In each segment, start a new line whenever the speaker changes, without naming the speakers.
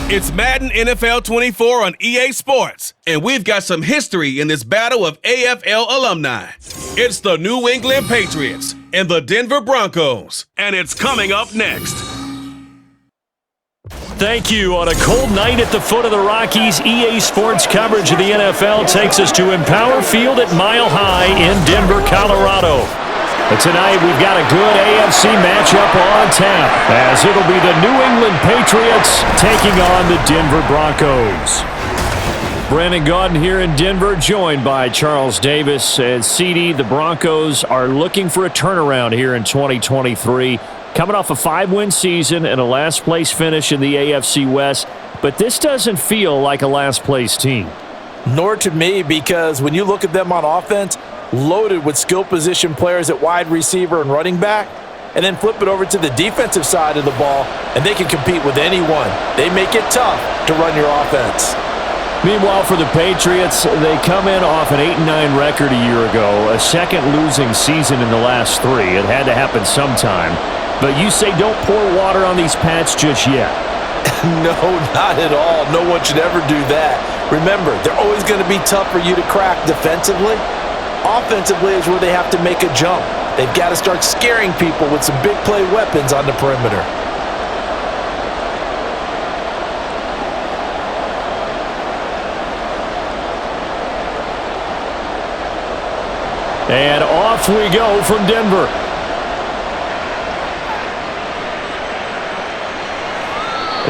It's Madden NFL 24 on EA Sports, and we've got some history in this battle of AFL alumni. It's the New England Patriots and the Denver Broncos, and it's coming up next.
Thank you. On a cold night at the foot of the Rockies, EA Sports coverage of the NFL takes us to Empower Field at Mile High in Denver, Colorado. But tonight, we've got a good AFC matchup on tap, as it'll be the New England Patriots taking on the Denver Broncos. Brandon Gaudin here in Denver, joined by Charles Davis. And CD, the Broncos are looking for a turnaround here in 2023. Coming off a 5-win season and a last-place finish in the AFC West. But this doesn't feel like a last-place team.
Nor to me, because when you look at them on offense, loaded with skill position players at wide receiver and running back, and then flip it over to the defensive side of the ball, and they can compete with anyone. They make it tough to run your offense.
Meanwhile, for the Patriots, they come in off an 8-9 record a year ago, a second losing season in the last 3. It had to happen sometime. But you say don't pour water on these Pats just yet.
No, not at all. No one should ever do that. Remember, they're always going to be tough for you to crack defensively. Offensively is where they have to make a jump. They've got to start scaring people with some big play weapons on the perimeter.
And off we go from Denver.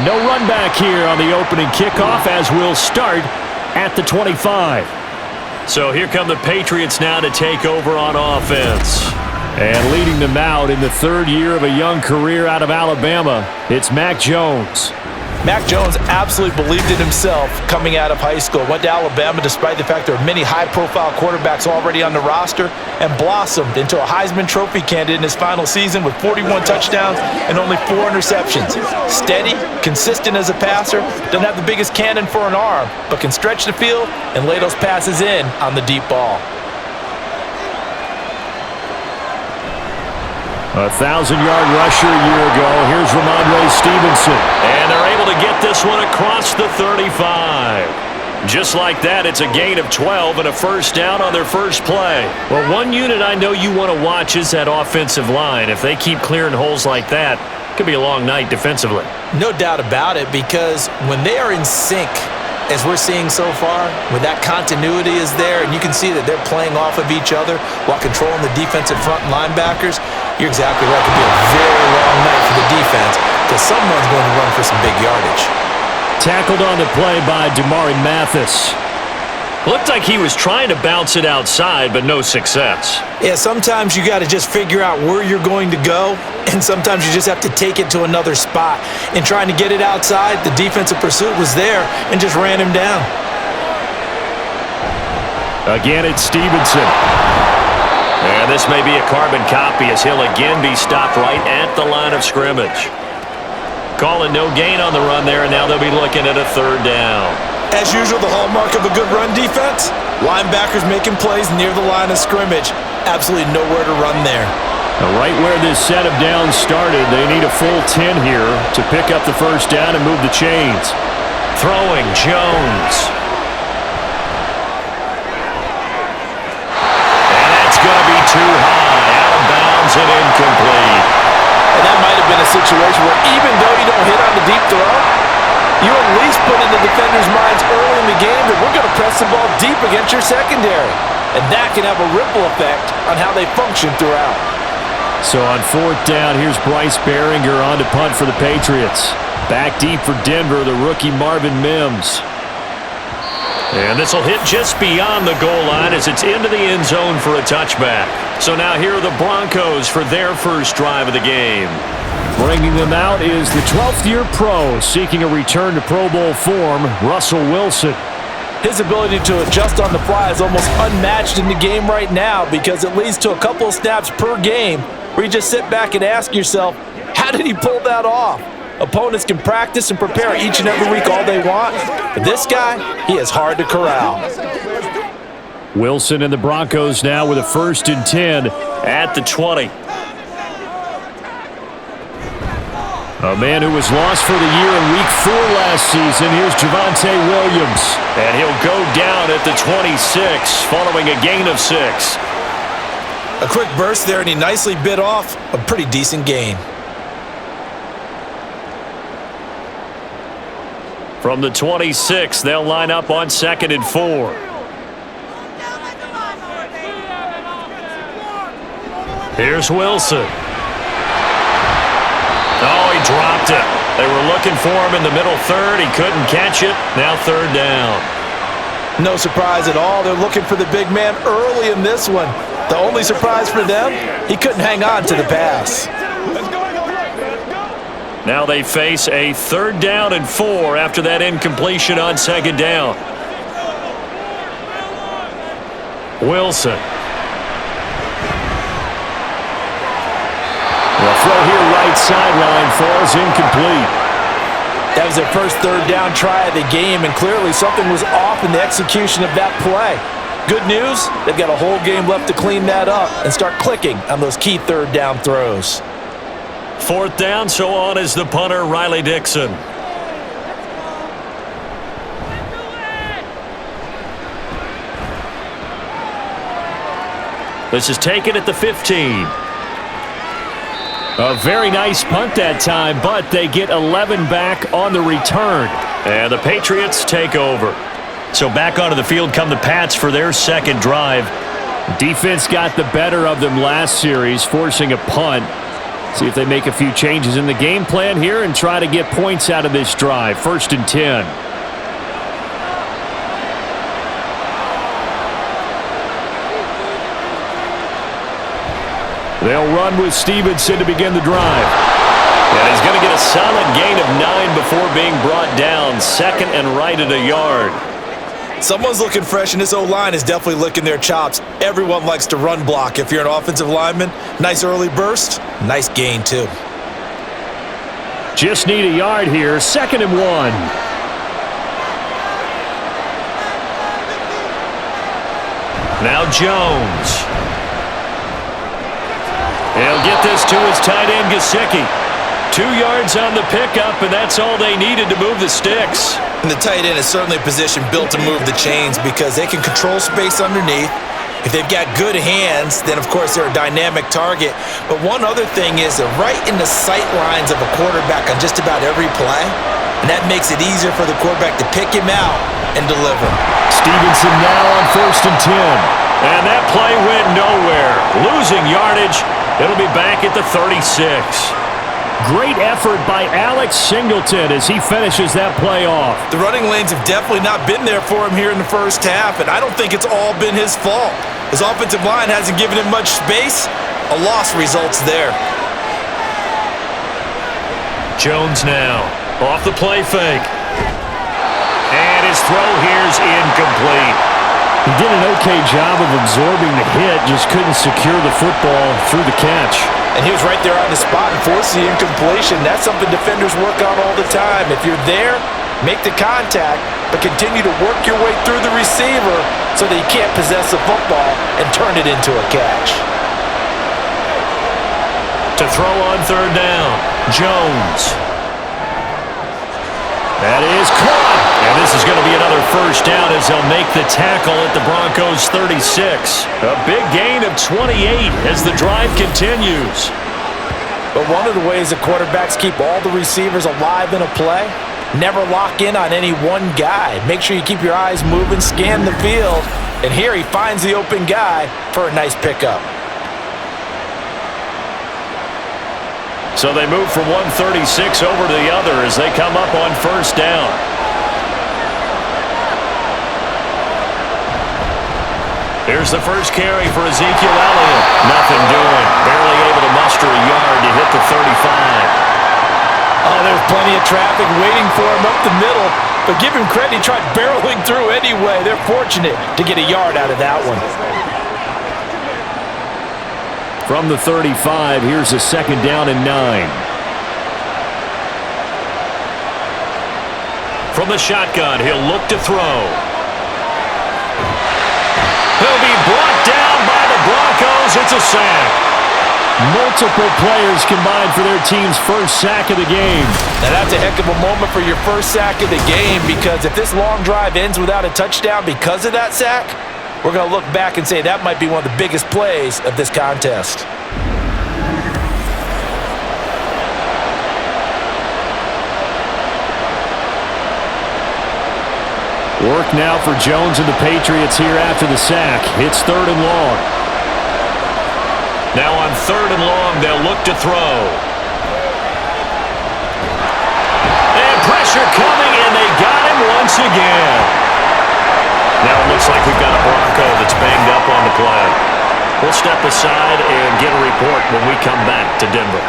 No run back here on the opening kickoff, as we'll start at the 25. So here come the Patriots now to take over on offense. And leading them out in the 3rd year of a young career out of Alabama, it's Mac Jones.
Mac Jones absolutely believed in himself coming out of high school. Went to Alabama despite the fact there are many high-profile quarterbacks already on the roster, and blossomed into a Heisman Trophy candidate in his final season with 41 touchdowns and only 4 interceptions. Steady, consistent as a passer, doesn't have the biggest cannon for an arm, but can stretch the field and lay those passes in on the deep ball.
A 1,000-yard rusher a year ago. Here's Ramondre Stevenson. And they're able to get this one across the 35. Just like that, it's a gain of 12 and a first down on their first play. Well, one unit I know you want to watch is that offensive line. If they keep clearing holes like that, it could be a long night defensively.
No doubt about it, because when they are in sync, as we're seeing so far, when that continuity is there and you can see that they're playing off of each other while controlling the defensive front linebackers, you're exactly right. It could be a very long night for the defense because someone's going to run for some big yardage.
Tackled on the play by Damari Mathis. Looked like he was trying to bounce it outside, but no success.
Yeah, sometimes you got to just figure out where you're going to go, and sometimes you just have to take it to another spot. In trying to get it outside, the defensive pursuit was there and just ran him down.
Again, it's Stevenson. And this may be a carbon copy as he'll again be stopped right at the line of scrimmage. Calling no gain on the run there, and now they'll be looking at a 3rd down.
As usual, the hallmark of a good run defense, linebackers making plays near the line of scrimmage. Absolutely nowhere to run there.
Now, right where this set of downs started, they need a full 10 here to pick up the first down and move the chains. Throwing Jones. And that's going to be too high. Out of bounds and incomplete.
And that might have been a situation where even though you don't hit on the deep throw, you at least put in the defenders' minds early in the game that we're going to press the ball deep against your secondary. And that can have a ripple effect on how they function throughout.
So on 4th down, here's Bryce Behringer on to punt for the Patriots. Back deep for Denver, the rookie Marvin Mims. And this will hit just beyond the goal line as it's into the end zone for a touchback. So now here are the Broncos for their first drive of the game. Bringing them out is the 12th-year pro seeking a return to Pro Bowl form, Russell Wilson.
His ability to adjust on the fly is almost unmatched in the game right now because it leads to a couple of snaps per game where you just sit back and ask yourself, how did he pull that off? Opponents can practice and prepare each and every week all they want, but this guy, he is hard to corral.
Wilson and the Broncos now with a 1st and 10 at the 20. A man who was lost for the year in Week 4 last season. Here's Javonte Williams. And he'll go down at the 26 following a gain of 6.
A quick burst there, and he nicely bit off a pretty decent gain.
From the 26, they'll line up on 2nd and 4. Here's Wilson. Oh, he dropped it. They were looking for him in the middle third. He couldn't catch it. Now 3rd down.
No surprise at all. They're looking for the big man early in this one. The only surprise for them, he couldn't hang on to the pass.
Now they face a 3rd down and 4 after that incompletion on 2nd down. Wilson. The throw here right sideline falls incomplete.
That was their first 3rd down try of the game, and clearly something was off in the execution of that play. Good news, they've got a whole game left to clean that up and start clicking on those key 3rd down throws.
4th down, so on is the punter, Riley Dixon. This is taken at the 15. A very nice punt that time, but they get 11 back on the return. And the Patriots take over. So back onto the field come the Pats for their 2nd drive. Defense got the better of them last series, forcing a punt. See if they make a few changes in the game plan here and try to get points out of this drive. 1st and 10. They'll run with Stevenson to begin the drive. And he's going to get a solid gain of 9 before being brought down. 2nd and right at a yard.
Someone's looking fresh, and this O-line is definitely licking their chops. Everyone likes to run block if you're an offensive lineman. Nice early burst. Nice gain, too.
Just need a yard here. 2nd and 1. Now Jones. He'll get this to his tight end, Gesicki. 2 yards on the pickup, and that's all they needed to move the sticks.
And the tight end is certainly a position built to move the chains because they can control space underneath. If they've got good hands, then, of course, they're a dynamic target. But one other thing is they're right in the sight lines of a quarterback on just about every play, and that makes it easier for the quarterback to pick him out and deliver.
Stevenson now on 1st and 10. And that play went nowhere. Losing yardage. It'll be back at the 36. Great effort by Alex Singleton as he finishes that play off.
The running lanes have definitely not been there for him here in the first half, and I don't think it's all been his fault. His offensive line hasn't given him much space. A loss results there.
Jones now off the play fake. And his throw here's incomplete. He did an okay job of absorbing the hit, just couldn't secure the football through the catch.
And he was right there on the spot and forced the incompletion. That's something defenders work on all the time. If you're there, make the contact, but continue to work your way through the receiver so that you can't possess the football and turn it into a catch.
To throw on 3rd down, Jones. That is caught. And this is going to be another 1st down as they'll make the tackle at the Broncos 36. A big gain of 28 as the drive continues.
But one of the ways the quarterbacks keep all the receivers alive in a play, never lock in on any one guy. Make sure you keep your eyes moving, scan the field, and here he finds the open guy for a nice pickup.
So they move from 136 over to the other as they come up on 1st down. Here's the first carry for Ezekiel Elliott. Nothing doing. Barely able to muster a yard to hit the 35.
Oh, there's plenty of traffic waiting for him up the middle. But give him credit, he tried barreling through anyway. They're fortunate to get a yard out of that one.
From the 35, here's a 2nd down and 9. From the shotgun, he'll look to throw. He'll be brought down by the Broncos. It's a sack. Multiple players combined for their team's first sack of the game.
Now that's a heck of a moment for your first sack of the game, because if this long drive ends without a touchdown because of that sack, we're going to look back and say that might be one of the biggest plays of this contest.
Work now for Jones and the Patriots here after the sack. It's 3rd and long. Now on 3rd and long, they'll look to throw. And pressure coming, and they got him once again. Now it looks like we've got a Bronco that's banged up on the play. We'll step aside and get a report when we come back to Denver.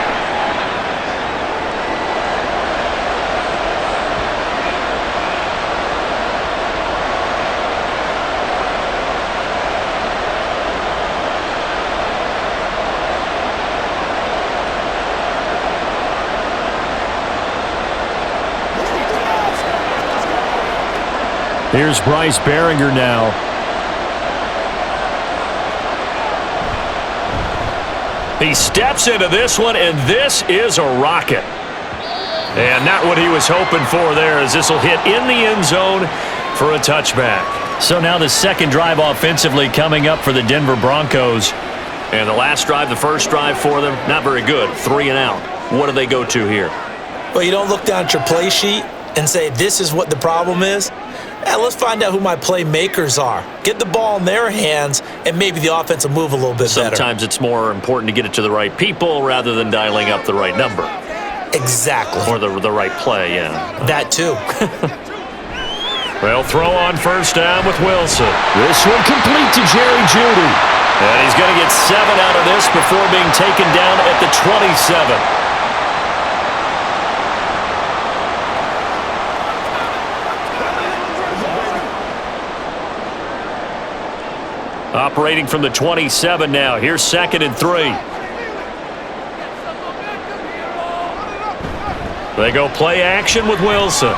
Here's Bryce Behringer now. He steps into this one, and this is a rocket. And not what he was hoping for there, as this will hit in the end zone for a touchback. So now the second drive offensively coming up for the Denver Broncos. And the last drive, the first drive for them, not very good. 3 and out. What do they go to here?
Well, you don't look down at your play sheet and say, this is what the problem is. Let's find out who my playmakers are. Get the ball in their hands, and maybe the offense will move a little bit better.
Sometimes it's more important to get it to the right people rather than dialing up the right number.
Exactly.
Or the right play, yeah.
That too.
They'll throw on first down with Wilson. This one complete to Jerry Jeudy. And he's going to get 7 out of this before being taken down at the 27. Operating from the 27 now. Here's 2nd and 3. They go play action with Wilson. Man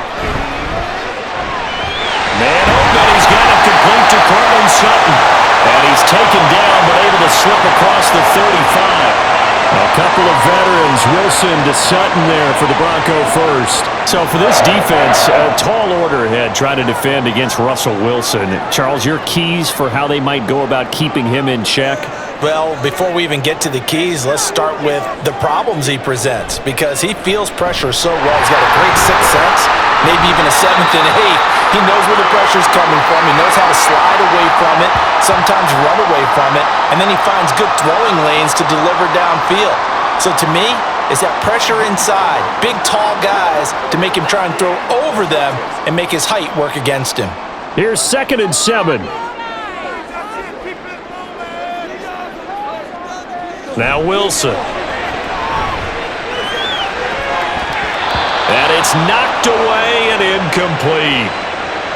open. He's got it complete to Courtland Sutton. And he's taken down, but able to slip across the 35. A couple of veterans, Wilson to Sutton there for the Bronco first. So for this defense, a tall order ahead trying to defend against Russell Wilson. Charles, your keys for how they might go about keeping him in check?
Well, before we even get to the keys, let's start with the problems he presents, because he feels pressure so well. He's got a great sixth sense, maybe even a 7th and 8th. He knows where the pressure's coming from. He knows how to slide away from it, sometimes run away from it, and then he finds good throwing lanes to deliver downfield. So to me, is that pressure inside, big, tall guys to make him try and throw over them and make his height work against him.
Here's 2nd and 7. Now Wilson. And it's knocked away and incomplete.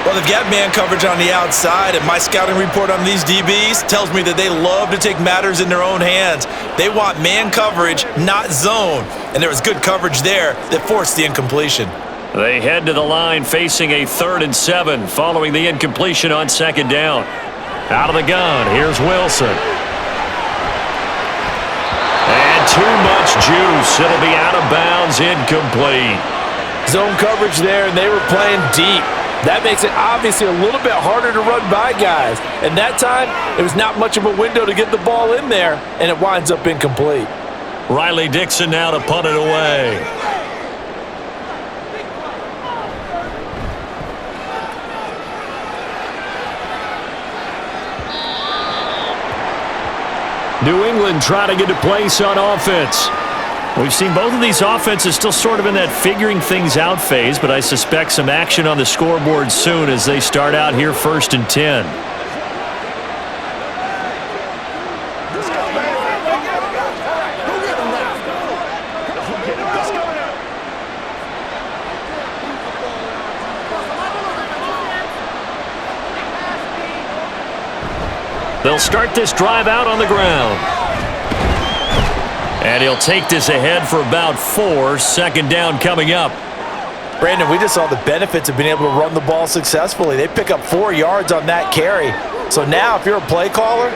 Well, they've got man coverage on the outside, and my scouting report on these DBs tells me that they love to take matters in their own hands. They want man coverage, not zone. And there was good coverage there that forced the incompletion.
They head to the line facing a 3rd and 7 following the incompletion on 2nd down. Out of the gun, here's Wilson. And too much juice. It'll be out of bounds, incomplete.
Zone coverage there, and they were playing deep. That makes it obviously a little bit harder to run by guys. And that time, it was not much of a window to get the ball in there, and it winds up incomplete.
Riley Dixon now to punt it away. New England trying to get a place on offense. We've seen both of these offenses still sort of in that figuring things out phase, but I suspect some action on the scoreboard soon as they start out here 1st and 10. They'll start this drive out on the ground. And he'll take this ahead for about 4. 2nd down coming up.
Brandon, we just saw the benefits of being able to run the ball successfully. They pick up 4 yards on that carry. So now if you're a play caller,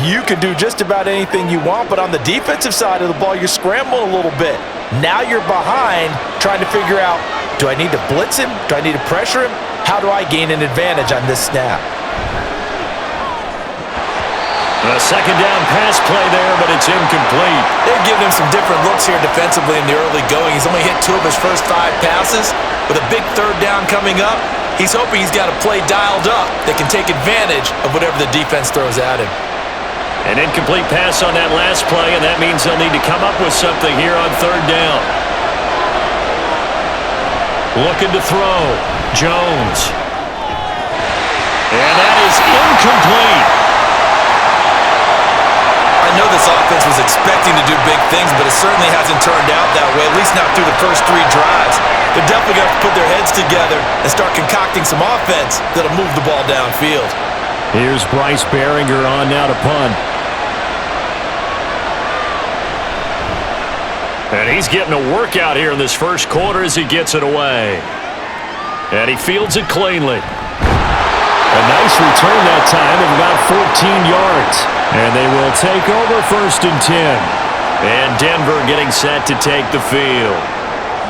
You can do just about anything you want, but on the defensive side of the ball, you're scrambling a little bit. Now you're behind, trying to figure out, do I need to blitz him? Do I need to pressure him? How do I gain an advantage on this snap?
A second down pass play there, but it's incomplete.
They're giving him some different looks here defensively in the early going. He's only hit 2 of his first 5 passes. With a big third down coming up, he's hoping he's got a play dialed up that can take advantage of whatever the defense throws at him.
An incomplete pass on that last play, and that means they'll need to come up with something here on third down. Looking to throw. Jones. And that is incomplete.
I know this offense was expecting to do big things, but it certainly hasn't turned out that way, at least not through the first 3 drives. They're definitely going to have to put their heads together and start concocting some offense that'll move the ball downfield.
Here's Bryce Behringer on now to punt. And he's getting a workout here in this first quarter as he gets it away. And he fields it cleanly. A nice return that time of about 14 yards. And they will take over 1st and 10. And Denver getting set to take the field.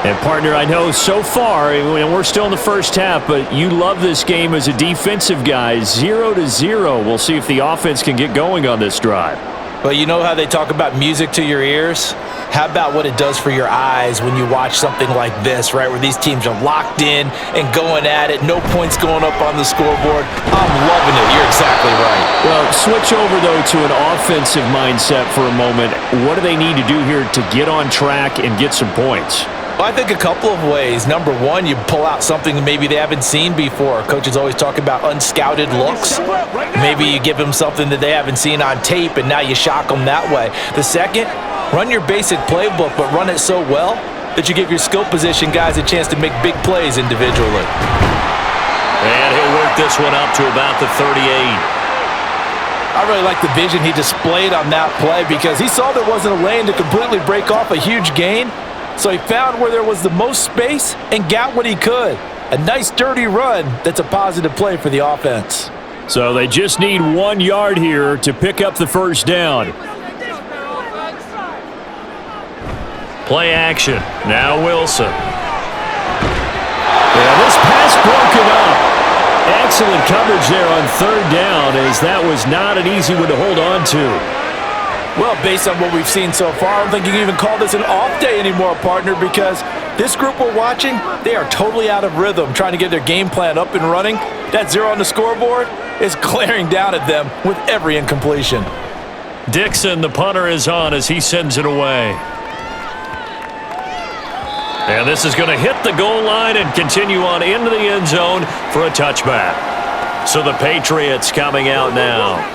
And, partner, I know so far, and we're still in the first half, but you love this game as a defensive guy. 0-0. We'll see if the offense can get going on this drive.
Well, you know how they talk about music to your ears? How about what it does for your eyes when you watch something like this, right, where these teams are locked in and going at it, no points going up on the scoreboard? I'm loving it. You're exactly right.
Well, switch over, though, to an offensive mindset for a moment. What do they need to do here to get on track and get some points?
Well, I think a couple of ways. Number one, you pull out something that maybe they haven't seen before. Coaches always talk about unscouted looks. Maybe you give them something that they haven't seen on tape, and now you shock them that way. The second, run your basic playbook, but run it so well that you give your skill position guys a chance to make big plays individually.
And he'll work this one up to about the 38.
I really like the vision he displayed on that play because he saw there wasn't a lane to completely break off a huge gain. So he found where there was the most space and got what he could. A nice dirty run that's a positive play for the offense.
So they just need 1 yard here to pick up the first down. Play action. Now Wilson. And this pass broken up. Excellent coverage there on third down, as that was not an easy one to hold on to.
Well, based on what we've seen so far, I don't think you can even call this an off day anymore, partner, because this group we're watching, they are totally out of rhythm, trying to get their game plan up and running. That 0 on the scoreboard is glaring down at them with every incompletion.
Dixon, the punter, is on as he sends it away. And this is going to hit the goal line and continue on into the end zone for a touchback. So the Patriots coming out now.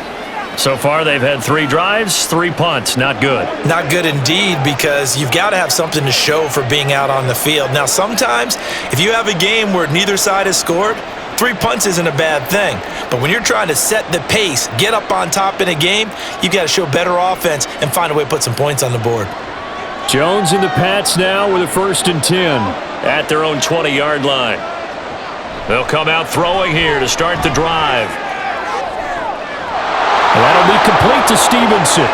So far, they've had 3 drives, 3 punts. Not good.
Not good indeed, because you've got to have something to show for being out on the field. Now, sometimes, if you have a game where neither side has scored, 3 punts isn't a bad thing. But when you're trying to set the pace, get up on top in a game, you've got to show better offense and find a way to put some points on the board.
Jones and the Pats now with a 1st and 10 at their own 20-yard line. They'll come out throwing here to start the drive. That'll be complete to Stevenson.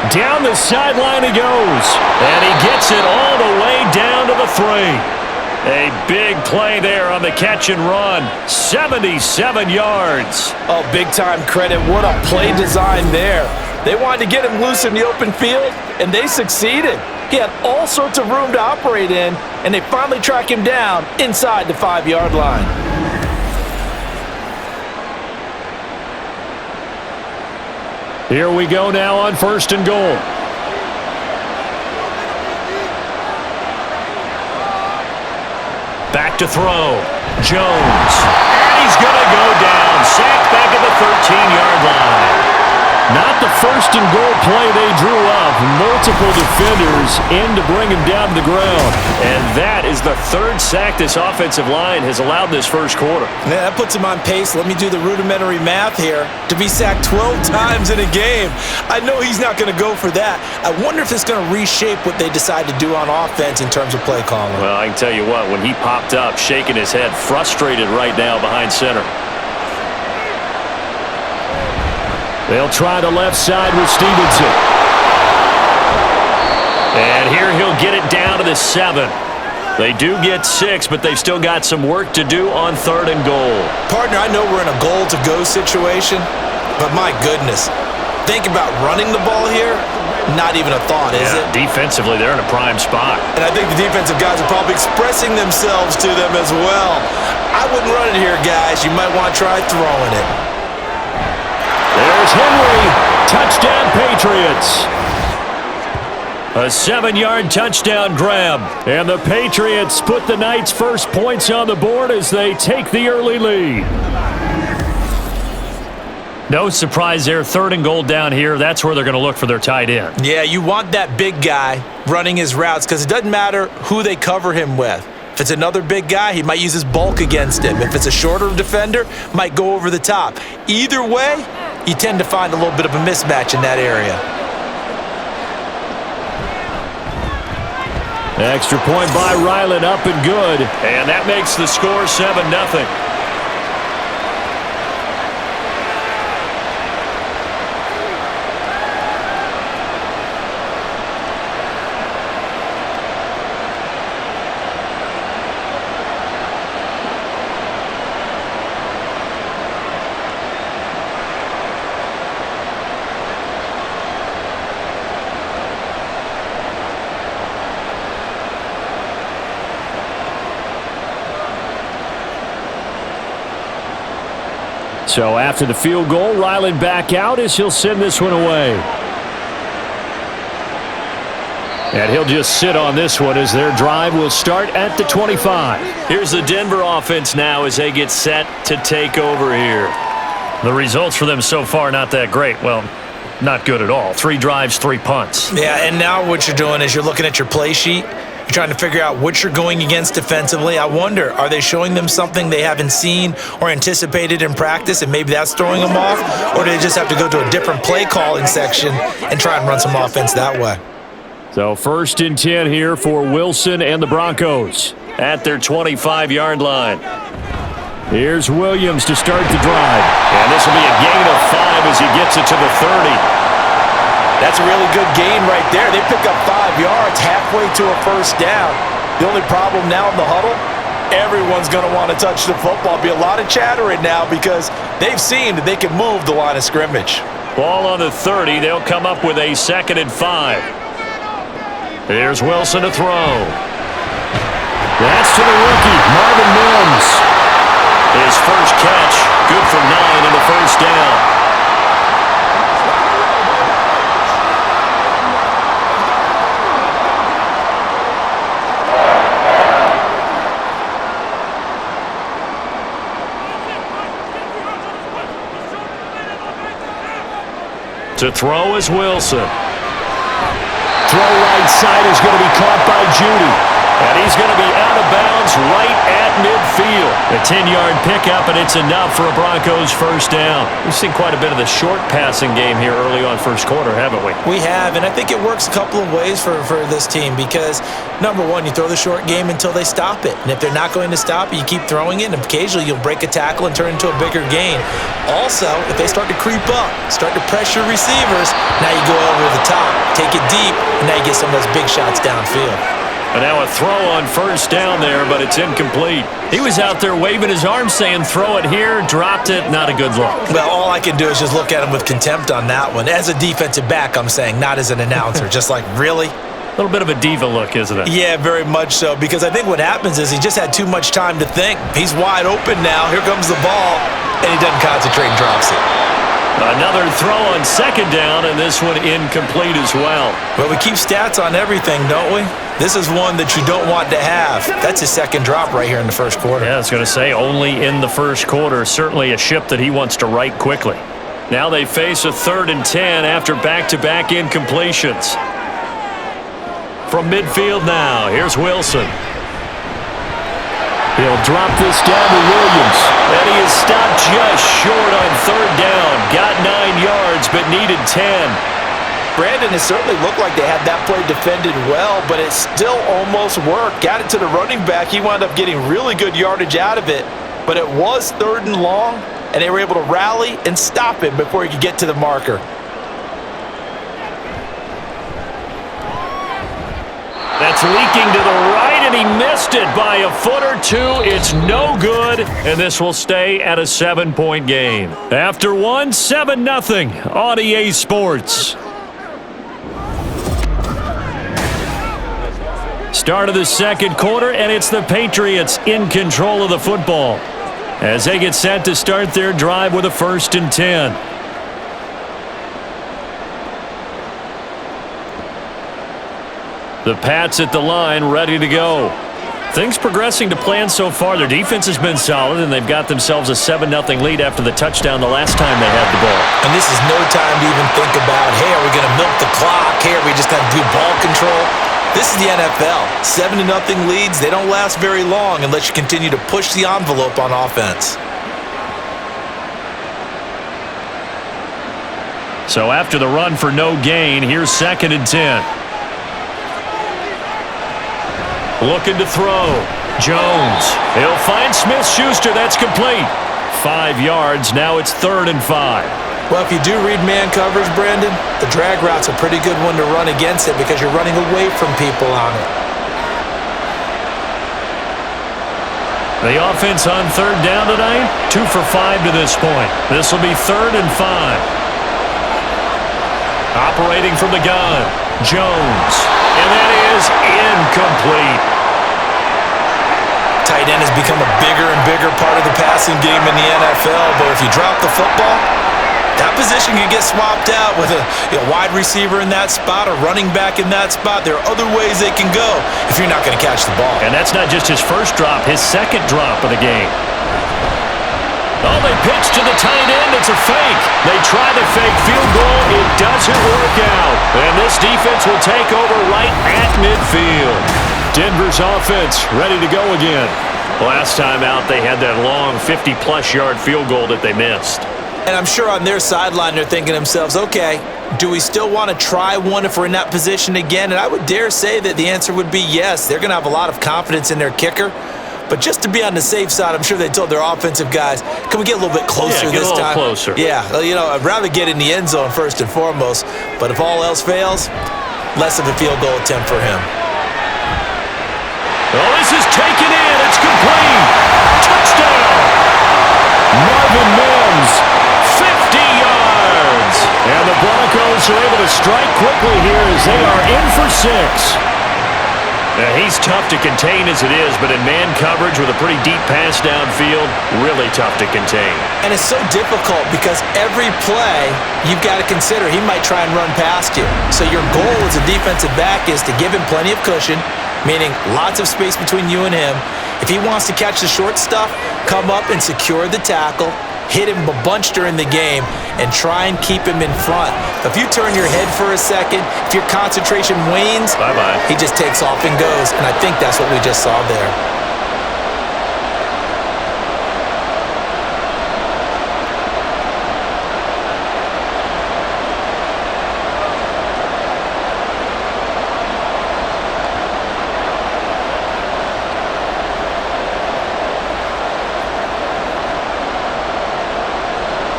Down the sideline he goes. And he gets it all the way down to the 3. A big play there on the catch and run. 77 yards.
Oh, big-time credit. What a play design there. They wanted to get him loose in the open field, and they succeeded. He had all sorts of room to operate in, and they finally track him down inside the 5-yard line.
Here we go now on 1st and goal. Back to throw. Jones. And he's going to go down. Sacked back at the 13-yard line. Not the 1st and goal play they drew up. Multiple defenders in to bring him down to the ground. And that is the 3rd sack this offensive line has allowed this first quarter.
Yeah, that puts him on pace. Let me do the rudimentary math here. To be sacked 12 times in a game. I know he's not going to go for that. I wonder if it's going to reshape what they decide to do on offense in terms of play calling.
Well, I can tell you what, when he popped up, shaking his head, frustrated right now behind center. They'll try the left side with Stevenson. And here he'll get it down to the 7. They do get 6, but they've still got some work to do on 3rd and goal.
Partner, I know we're in a goal-to-go situation, but my goodness, think about running the ball here. Not even a thought, is it?
Defensively, they're in a prime spot.
And I think the defensive guys are probably expressing themselves to them as well. I wouldn't run it here, guys. You might want to try throwing it.
There's Henry. Touchdown, Patriots. A 7-yard touchdown grab. And the Patriots put the Knights' first points on the board as they take the early lead. No surprise there. 3rd and goal down here. That's where they're going to look for their tight end.
Yeah, you want that big guy running his routes because it doesn't matter who they cover him with. If it's another big guy, he might use his bulk against him. If it's a shorter defender, might go over the top. Either way, you tend to find a little bit of a mismatch in that area.
Extra point by Ryland, up and good. And that makes the score 7-0. So after the field goal, Ryland back out as he'll send this one away. And he'll just sit on this one as their drive will start at the 25. Here's the Denver offense now as they get set to take over here. The results for them so far not that great. Well, not good at all. 3 drives, 3 punts.
Yeah, and now what you're doing is you're looking at your play sheet. You're trying to figure out what you're going against defensively. I wonder, are they showing them something they haven't seen or anticipated in practice, and maybe that's throwing them off? Or do they just have to go to a different play calling section and try and run some offense that way?
So 1st and 10 here for Wilson and the Broncos at their 25-yard line. Here's Williams to start the drive. And this will be a gain of 5 as he gets it to the 30.
That's a really good gain right there. They pick up 5 yards halfway to a first down. The only problem now in the huddle, everyone's going to want to touch the football. Be a lot of chatter right now because they've seen that they can move the line of scrimmage.
Ball on the 30. They'll come up with a 2nd and 5. Here's Wilson to throw. That's to the rookie, Marvin Mims. His first catch, good for 9 in the first down. To throw is Wilson. Throw right side is going to be caught by Judy. And he's going to be out of bounds right at midfield. A 10-yard pickup, and it's enough for a Broncos first down. We've seen quite a bit of the short passing game here early on first quarter, haven't we?
We have, and I think it works a couple of ways for this team because, number one, you throw the short game until they stop it. And if they're not going to stop it, you keep throwing it, and occasionally you'll break a tackle and turn it into a bigger gain. Also, if they start to creep up, start to pressure receivers, now you go over the top, take it deep, and now you get some of those big shots downfield.
And now a throw on first down there, but it's incomplete. He was out there waving his arms saying, throw it here, dropped it, not a good look.
Well, all I can do is just look at him with contempt on that one. As a defensive back, I'm saying, not as an announcer. Just like, really?
A little bit of a diva look, isn't it?
Yeah, very much so, because I think what happens is he just had too much time to think. He's wide open now. Here comes the ball, and he doesn't concentrate and drops it.
Another throw on second down, and this one incomplete as well.
Well, we keep stats on everything, don't we? This is one that you don't want to have. That's his second drop right here in the first quarter.
Yeah, I was going to say, only in the first quarter. Certainly a ship that he wants to right quickly. Now they face a 3rd and 10 after back-to-back incompletions. From midfield now, here's Wilson. He'll drop this down to Williams. And he is stopped just short on 3rd down. Got 9 yards, but needed 10.
Brandon, it certainly looked like they had that play defended well, but it still almost worked. Got it to the running back. He wound up getting really good yardage out of it, but it was 3rd and long. and they were able to rally and stop him before he could get to the marker.
That's leaking to the right, and he missed it by a foot or two. It's no good, and this will stay at a 7-point game. After one, 7-0 on EA Sports. Start of the second quarter, and it's the Patriots in control of the football as they get set to start their drive with a 1st and 10. The Pats at the line, ready to go. Things progressing to plan so far. Their defense has been solid, and they've got themselves a 7-0 lead after the touchdown the last time they had the ball.
And this is no time to even think about, hey, are we going to milk the clock? Hey, are we just going to do ball control? This is the NFL. 7-0 leads, they don't last very long unless you continue to push the envelope on offense.
So after the run for no gain, here's 2nd and 10. Looking to throw. Jones. He'll find Smith-Schuster. That's complete. 5 yards. Now it's 3rd and 5.
Well, if you do read man coverage, Brandon, the drag route's a pretty good one to run against it because you're running away from people on it.
The offense on 3rd down tonight, 2 for 5 to this point. This will be 3rd and 5. Operating from the gun, Jones. And that is incomplete.
Tight end has become a bigger and bigger part of the passing game in the NFL, but if you drop the football, that position can get swapped out with a wide receiver in that spot, a running back in that spot. There are other ways they can go if you're not going to catch the ball.
And that's not just his first drop, his 2nd drop of the game. Oh, they pitch to the tight end. It's a fake. They try the fake field goal. It doesn't work out. And this defense will take over right at midfield. Denver's offense ready to go again. Last time out, they had that long 50-plus yard field goal that they missed.
And I'm sure on their sideline they're thinking to themselves, okay, do we still want to try one if we're in that position again? And I would dare say that the answer would be yes. They're going to have a lot of confidence in their kicker. But just to be on the safe side, I'm sure they told their offensive guys, can we get a little bit closer this time?
Closer.
Yeah, I'd rather get in the end zone first and foremost. But if all else fails, less of a field goal attempt for him.
Oh, this is taken in. It's complete. Touchdown. Marvin Mims, 50 yards. And the Broncos are able to strike quickly here as they are in for 6. Now, he's tough to contain as it is, but in man coverage with a pretty deep pass downfield, really tough to contain.
And it's so difficult because every play you've got to consider he might try and run past you. So your goal as a defensive back is to give him plenty of cushion, meaning lots of space between you and him. If he wants to catch the short stuff, come up and secure the tackle, hit him a bunch during the game, and try and keep him in front. If you turn your head for a second, if your concentration wanes,
bye-bye.
He just takes off and goes, and I think that's what we just saw there.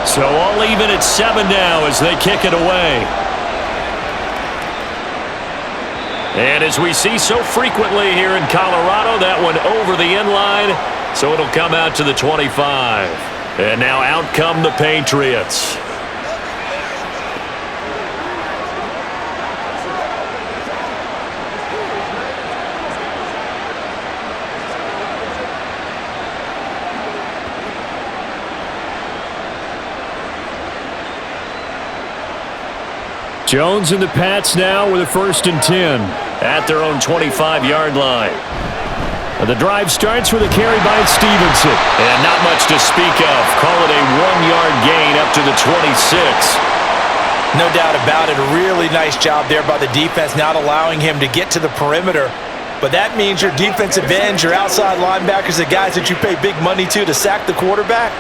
So all even at 7 now as they kick it away. And as we see so frequently here in Colorado, that one over the end line, so it'll come out to the 25. And now out come the Patriots. Jones and the Pats now with a 1st and 10 at their own 25-yard line. The drive starts with a carry by Stevenson. And not much to speak of. Call it a 1-yard gain up to the 26.
No doubt about it. A really nice job there by the defense, not allowing him to get to the perimeter. But that means your defensive ends, your outside linebackers, the guys that you pay big money to sack the quarterback,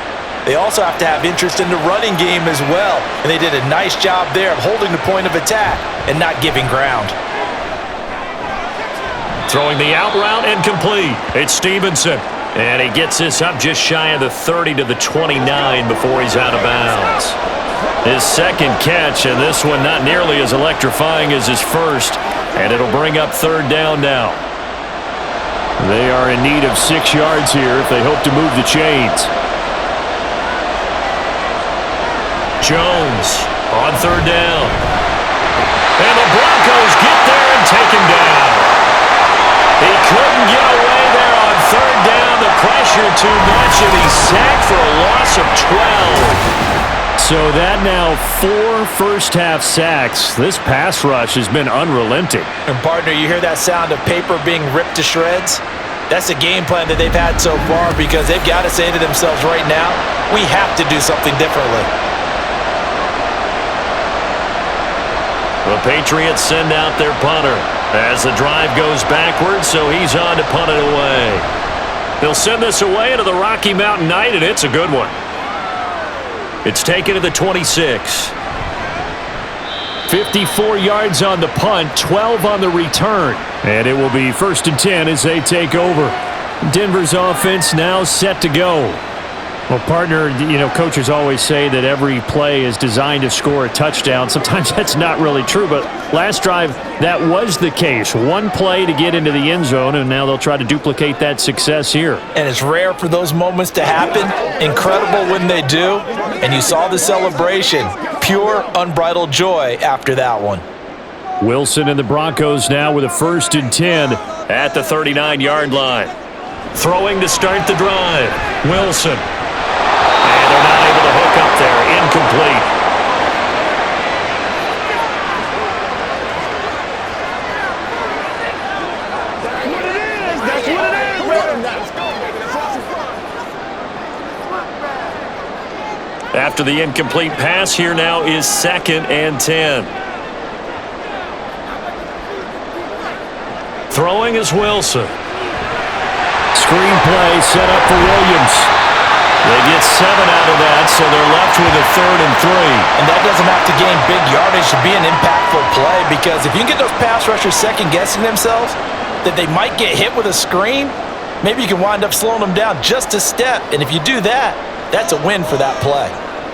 they also have to have interest in the running game as well. And they did a nice job there of holding the point of attack and not giving ground.
Throwing the out route and complete. It's Stevenson. And he gets this up just shy of the 30 to the 29 before he's out of bounds. His second catch, and this one not nearly as electrifying as his first, and it'll bring up third down now. They are in need of 6 yards here if they hope to move the chains. Jones on third down. And the Broncos get there and take him down. He couldn't get away there on third down. The pressure too much, and he's sacked for a loss of 12. So that now 4 first-half sacks. This pass rush has been unrelenting.
And, partner, you hear that sound of paper being ripped to shreds? That's a game plan that they've had so far because they've got to say to themselves right now, we have to do something differently.
The Patriots send out their punter as the drive goes backwards, so he's on to punt it away. They'll send this away into the Rocky Mountain Night, and it's a good one. It's taken to the 26. 54 yards on the punt, 12 on the return. And it will be 1st and 10 as they take over. Denver's offense now set to go. Well, partner, coaches always say that every play is designed to score a touchdown. Sometimes that's not really true, but last drive, that was the case. One play to get into the end zone, and now they'll try to duplicate that success here.
And it's rare for those moments to happen. Incredible when they do. And you saw the celebration. Pure, unbridled joy after that one.
Wilson and the Broncos now with a 1st and 10 at the 39-yard line. Throwing to start the drive. Wilson. And they're not able to hook up there. Incomplete. After the incomplete pass, here now is 2nd and 10. Throwing is Wilson. Screenplay set up for Williams. They get 7 out of that, so they're left with a 3rd and 3.
And that doesn't have to gain big yardage to be an impactful play, because if you can get those pass rushers second-guessing themselves, that they might get hit with a screen, maybe you can wind up slowing them down just a step. And if you do that, that's a win for that play.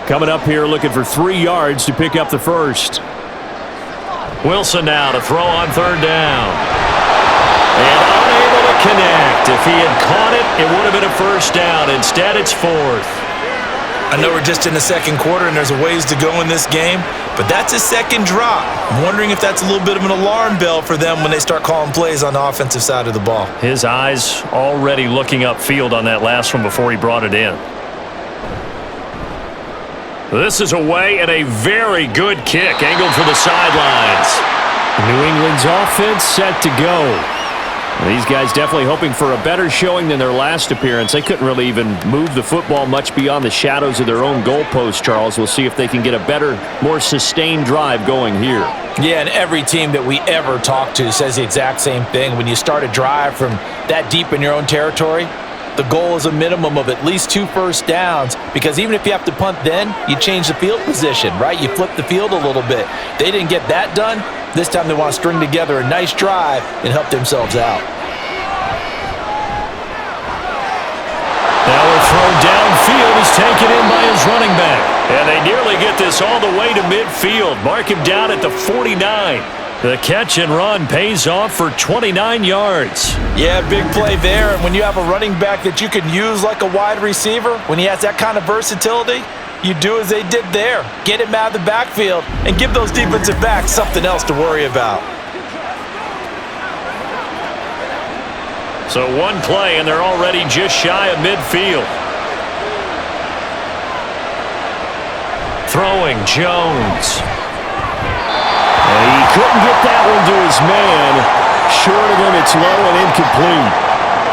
Coming up here looking for 3 yards to pick up the first. Wilson now to throw on third down. And unable to connect. If he had caught it, it would have been a first down. Instead, it's 4th.
I know we're just in the second quarter and there's a ways to go in this game, but that's a second drop. I'm wondering if that's a little bit of an alarm bell for them when they start calling plays on the offensive side of the ball.
His eyes already looking upfield on that last one before he brought it in. This is away and a very good kick angled for the sidelines. New England's offense set to go. These guys definitely hoping for a better showing than their last appearance. They couldn't really even move the football much beyond the shadows of their own goalpost, Charles. We'll see if they can get a better, more sustained drive going here.
Yeah, and every team that we ever talk to says the exact same thing. When you start a drive from that deep in your own territory, the goal is a minimum of at least 2 first downs, because even if you have to punt then, you change the field position, right? You flip the field a little bit. They didn't get that done. This time they want to string together a nice drive and help themselves out.
Now a throw downfield is taken in by his running back. And they nearly get this all the way to midfield. Mark him down at the 49. The catch and run pays off for 29 yards.
Yeah, big play there. And when you have a running back that you can use like a wide receiver, when he has that kind of versatility, you do as they did there. Get him out of the backfield and give those defensive backs something else to worry about.
So one play, and they're already just shy of midfield. Throwing, Jones. And he couldn't get that one to his man. Short of him, it's low and incomplete.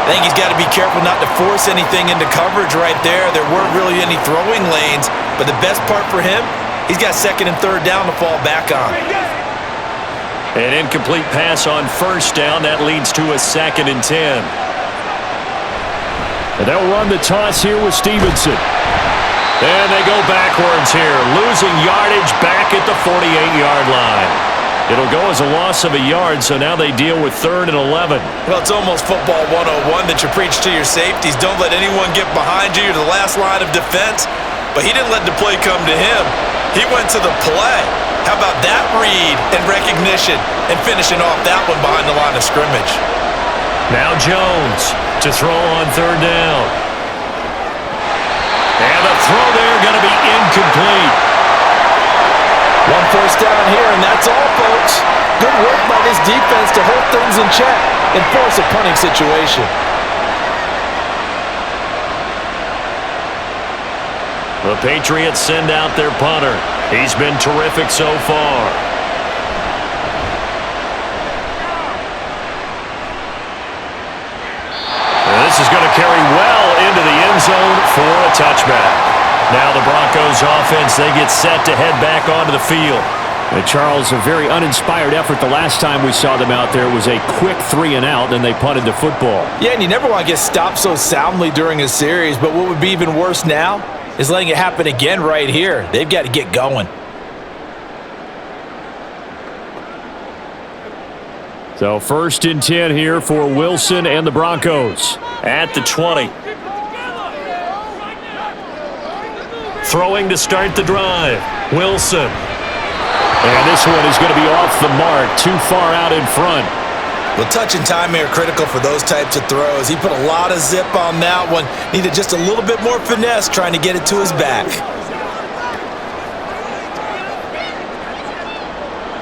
I think he's got to be careful not to force anything into coverage right there. There weren't really any throwing lanes, but the best part for him, he's got 2nd and 3rd down to fall back on.
An incomplete pass on first down. That leads to a 2nd and 10. And they'll run the toss here with Stevenson. And they go backwards here, losing yardage back at the 48-yard line. It'll go as a loss of a yard, so now they deal with 3rd and 11.
Well, it's almost football 101 that you preach to your safeties. Don't let anyone get behind you. You're the last line of defense. But he didn't let the play come to him. He went to the play. How about that read and recognition and finishing off that one behind the line of scrimmage?
Now Jones to throw on 3rd down. And the throw there going to be incomplete.
1 first down here, and that's all, folks. Good work by this defense to hold things in check and force a punting situation.
The Patriots send out their punter. He's been terrific so far. And this is going to carry well into the end zone for a touchback. Now the Broncos offense, they get set to head back onto the field.
And Charles, a very uninspired effort the last time we saw them out there was a quick 3 and out, then they punted the football.
Yeah, and you never want to get stopped so soundly during a series, but what would be even worse now is letting it happen again right here. They've got to get going.
So 1st and 10 here for Wilson and the Broncos.
At the 20. Throwing to start the drive. Wilson.
And this one is going to be off the mark, too far out in front.
Well, touch and time are critical for those types of throws. He put a lot of zip on that one. Needed just a little bit more finesse trying to get it to his back.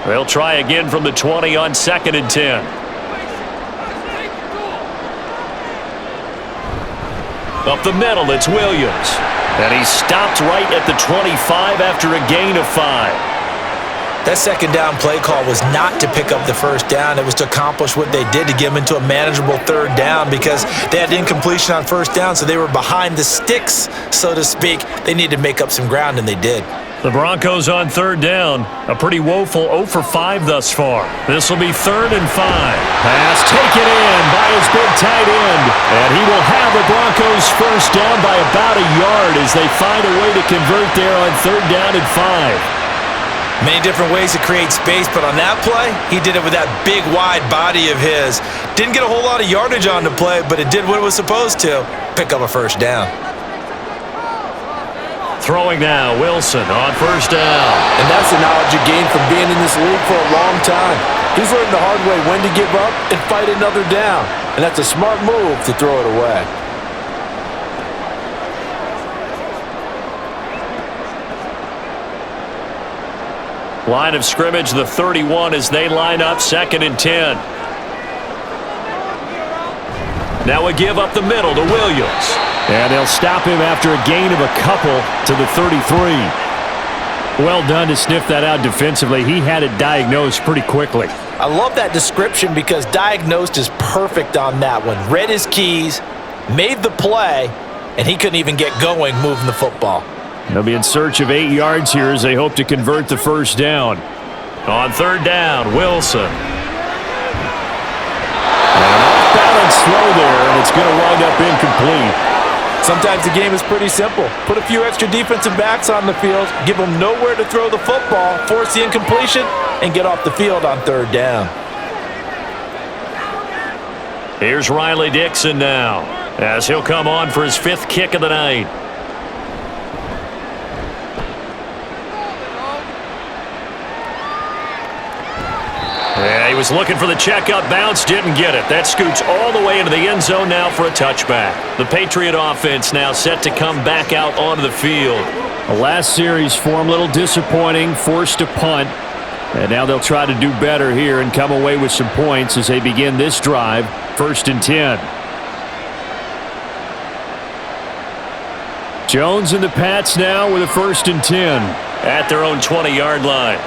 They'll try again from the 20 on 2nd and 10. Up the middle, it's Williams. And he stopped right at the 25 after a gain of 5.
That 2nd down play call was not to pick up the 1st down. It was to accomplish what they did to get them into a manageable 3rd down because they had incompletion on 1st down, so they were behind the sticks, so to speak. They needed to make up some ground, and they did.
The Broncos on 3rd down. A pretty woeful 0 for 5 thus far. This will be 3rd and 5.
Pass taken in by his big tight end. And he will have the Broncos 1st down by about a yard as they find a way to convert there on 3rd down and 5.
Many different ways to create space, but on that play, he did it with that big, wide body of his. Didn't get a whole lot of yardage on the play, but it did what it was supposed to, pick up a 1st down.
Throwing now, Wilson on 1st down.
And that's the knowledge you gain from being in this league for a long time. He's learned the hard way when to give up and fight another down. And that's a smart move to throw it away.
Line of scrimmage, the 31 as they line up 2nd and 10. Now a give up the middle to Williams.
And they'll stop him after a gain of a couple to the 33. Well done to sniff that out defensively. He had it diagnosed pretty quickly.
I love that description because diagnosed is perfect on that one. Read his keys, made the play, and he couldn't even get going moving the football.
They'll be in search of 8 yards here as they hope to convert the 1st down.
On 3rd down, Wilson.
And off-balance throw there, and it's going to wind up incomplete.
Sometimes the game is pretty simple. Put a few extra defensive backs on the field, give them nowhere to throw the football, force the incompletion, and get off the field on 3rd down.
Here's Riley Dixon now, as he'll come on for his 5th kick of the night. Yeah, he was looking for the checkup bounce, didn't get it. That scoots all the way into the end zone now for a touchback. The Patriot offense now set to come back out onto the field.
The last series form, a little disappointing, forced to punt. And now they'll try to do better here and come away with some points as they begin this drive, 1st and 10. Jones and the Pats now with a 1st and 10.
At their own 20-yard line.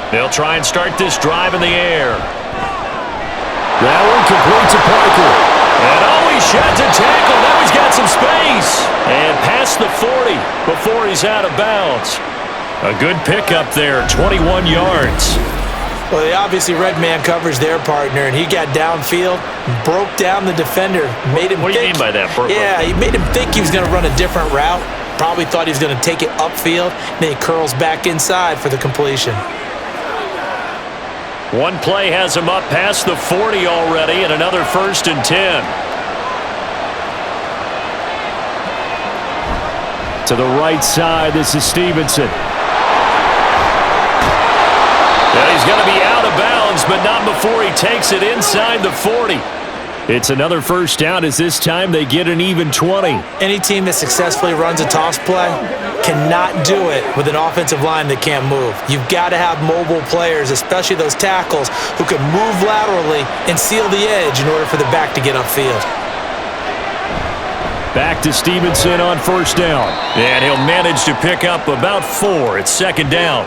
They'll try and start this drive in the air.
That one complete to Parker.
And he shot to tackle. Now he's got some space. And past the 40 before he's out of bounds. A good pickup there, 21 yards.
Well, they obviously read man coverage their partner, and he got downfield, broke down the defender, made him
What do you mean by that, Brooklyn?
Yeah, he made him think he was going to run a different route. Probably thought he was going to take it upfield, then he curls back inside for the completion.
One play has him up past the 40 already, and another 1st and 10.
To the right side, this is Stevenson.
Yeah, he's going to be out of bounds, but not before he takes it inside the 40.
It's another 1st down as this time they get an even 20.
Any team that successfully runs a toss play cannot do it with an offensive line that can't move. You've got to have mobile players, especially those tackles, who can move laterally and seal the edge in order for the back to get upfield.
Back to Stevenson on 1st down.
And he'll manage to pick up about 4. It's 2nd down.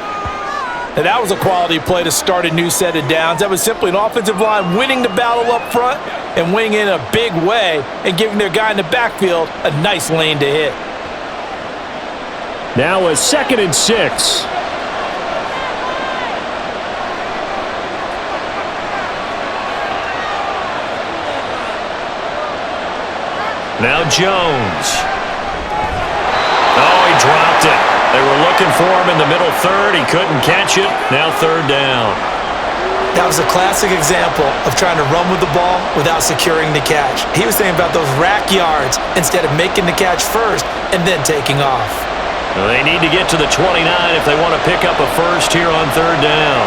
And that was a quality play to start a new set of downs. That was simply an offensive line winning the battle up front and winning in a big way and giving their guy in the backfield a nice lane to hit.
Now a 2nd and 6.
Now Jones. Oh, he dropped it. They were looking for him in the middle third. He couldn't catch it. Now 3rd down.
That was a classic example of trying to run with the ball without securing the catch. He was thinking about those rack yards instead of making the catch first and then taking off.
Well, they need to get to the 29 if they want to pick up a 1st here on 3rd down.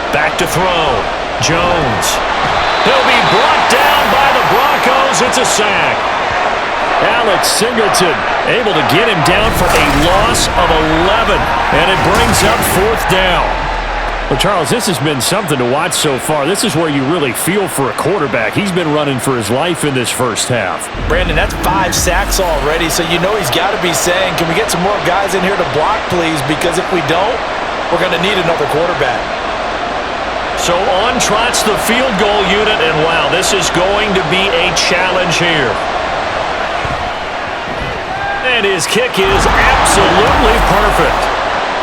Back to throw. Jones. He'll be brought down by the Broncos. It's a sack.
Alex Singleton able to get him down for a loss of 11. And it brings up 4th down. Well, Charles, this has been something to watch so far. This is where you really feel for a quarterback. He's been running for his life in this first half.
Brandon, that's 5 sacks already, so you know he's got to be saying, can we get some more guys in here to block, please? Because if we don't, we're going to need another quarterback.
So on trots the field goal unit, and wow, this is going to be a challenge here. And his kick is absolutely perfect.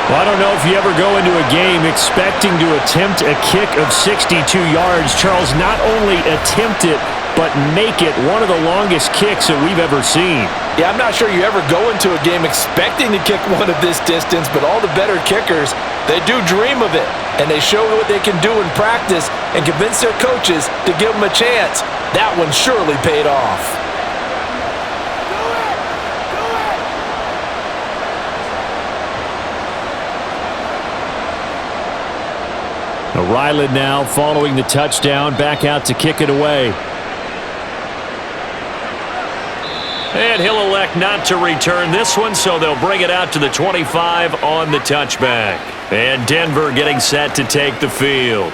Well, I don't know if you ever go into a game expecting to attempt a kick of 62 yards. Charles, not only attempt it, but make it one of the longest kicks that we've ever seen.
Yeah, I'm not sure you ever go into a game expecting to kick one of this distance, but all the better kickers, they do dream of it, and they show what they can do in practice and convince their coaches to give them a chance. That one surely paid off.
Ryland now following the touchdown, back out to kick it away.
And he'll elect not to return this one, so they'll bring it out to the 25 on the touchback. And Denver getting set to take the field.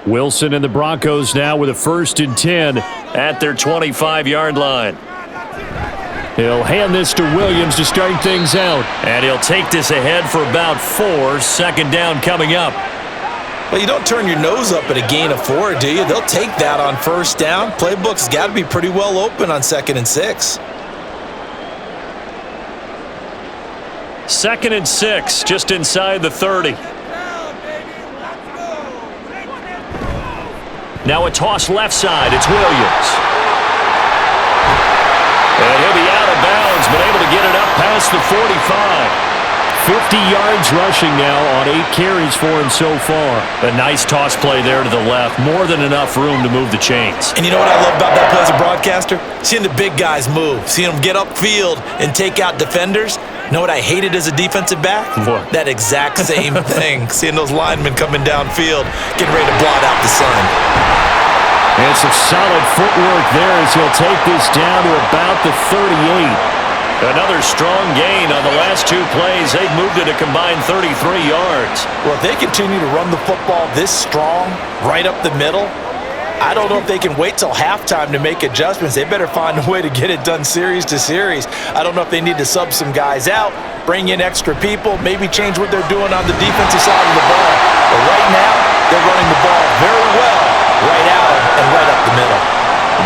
Wilson and the Broncos now with a 1st and 10
at their 25-yard line.
He'll hand this to Williams to start things out.
And he'll take this ahead for about 4. 2nd down coming up.
Well, you don't turn your nose up at a gain of 4, do you? They'll take that on 1st down. Playbook's got to be pretty well open on 2nd and 6.
2nd and 6, just inside the 30. Now a toss left side. It's Williams. And he'll be out of bounds, but able to get it up past the 45.
50 yards rushing now on 8 carries for him so far.
A nice toss play there to the left. More than enough room to move the chains.
And you know what I love about that play as a broadcaster? Seeing the big guys move. Seeing them get upfield and take out defenders. You know what I hated as a defensive back?
What?
That exact same thing. Seeing those linemen coming downfield, getting ready to blot out the sun.
And some solid footwork there as he'll take this down to about the 38.
Another strong gain on the last 2 plays. They've moved it a combined 33 yards.
Well, if they continue to run the football this strong, right up the middle, I don't know if they can wait till halftime to make adjustments. They better find a way to get it done series to series. I don't know if they need to sub some guys out, bring in extra people, maybe change what they're doing on the defensive side of the ball. But right now, they're running the ball very well, right out and right up the middle.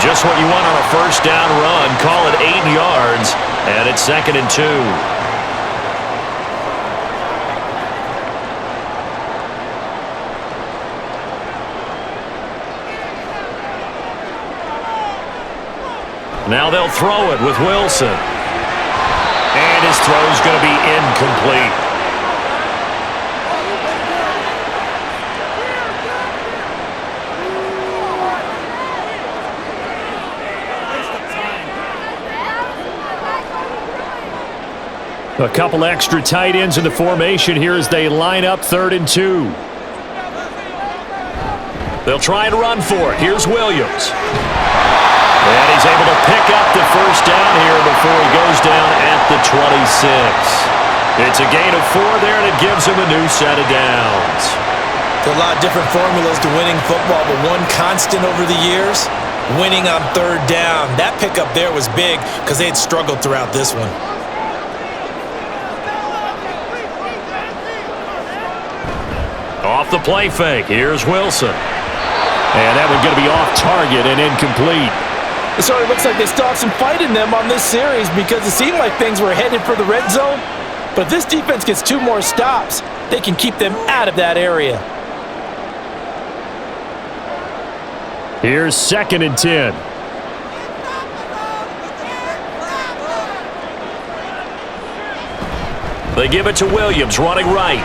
Just what you want on a first down run. Call it 8 yards, and it's 2nd and 2. Now they'll throw it with Wilson. And his throw's going to be incomplete. A couple extra tight ends in the formation here as they line up 3rd and 2. They'll try and run for it. Here's Williams. And he's able to pick up the first down here before he goes down at the 26. It's a gain of 4 there, and it gives him a new set of downs.
There are a lot of different formulas to winning football, but one constant over the years, winning on 3rd down. That pickup there was big because they had struggled throughout this one.
Off the play fake, here's Wilson. And that one's going to be off target and incomplete.
So it looks like they still have some fight in them on this series because it seemed like things were headed for the red zone. But if this defense gets 2 more stops, they can keep them out of that area.
Here's 2nd and 10. They give it to Williams, running right.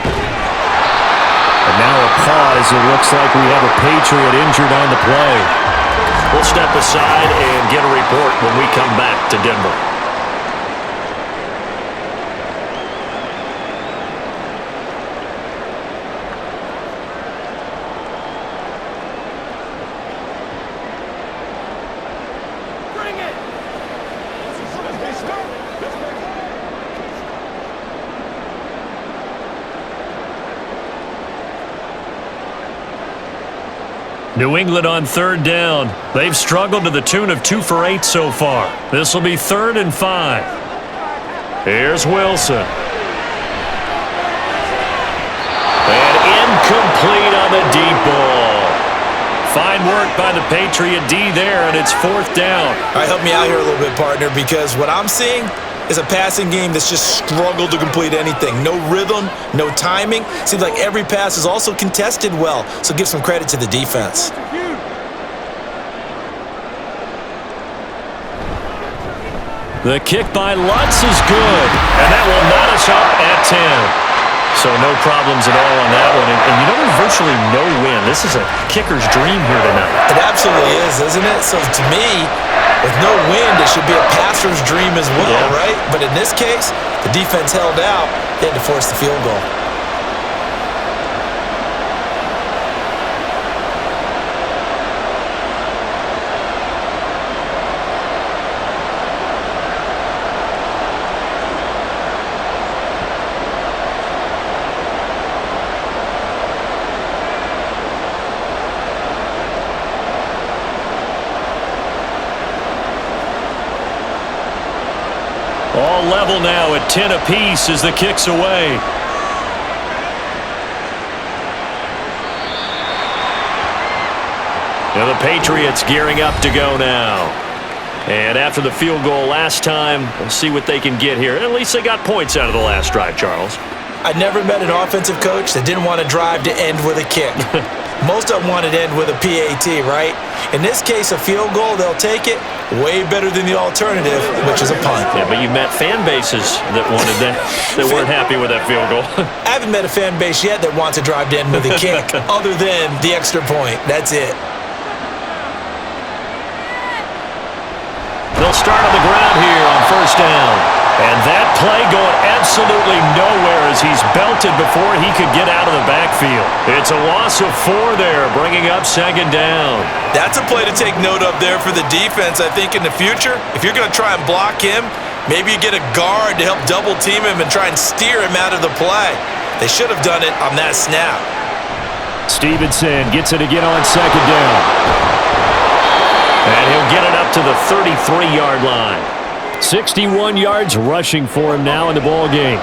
And now a pause. It looks like we have a Patriot injured on the play.
We'll step aside and get a report when we come back to Denver. New England on 3rd down. They've struggled to the tune of 2 for 8 so far. This will be 3rd and 5. Here's Wilson. And incomplete on the deep ball. Fine work by the Patriot D there, and it's 4th down.
All right, help me out here a little bit, partner, because what I'm seeing is a passing game that's just struggled to complete anything. No rhythm, no timing. Seems like every pass is also contested well, so give some credit to the defense.
The kick by Lutz is good, and that will knot us up at 10. So no problems at all on that one. And you know, there's virtually no win. This is a kicker's dream here tonight.
It absolutely is, isn't it? So to me, with no wind, it should be a passer's dream as well, right? But in this case, the defense held out. They had to force the field goal.
All level now at 10 apiece as the kick's away. Now the Patriots gearing up to go now. And after the field goal last time, we'll see what they can get here. At least they got points out of the last drive, Charles.
I never met an offensive coach that didn't want to drive to end with a kick. Most of them wanted to end with a PAT, right? In this case, a field goal, they'll take it. Way better than the alternative, which is a punt.
Yeah, but you've met fan bases that wanted that, that weren't happy with that field goal.
I haven't met a fan base yet that wants to drive to end with a kick, other than the extra point. That's it.
They'll start on the ground here on 1st down. And that play going absolutely nowhere as he's belted before he could get out of the backfield. It's a loss of 4 there, bringing up 2nd down.
That's a play to take note of there for the defense, I think, in the future. If you're going to try and block him, maybe you get a guard to help double team him and try and steer him out of the play. They should have done it on that snap.
Stevenson gets it again on 2nd down.
And he'll get it up to the 33-yard line.
61 yards rushing for him now in the ball game.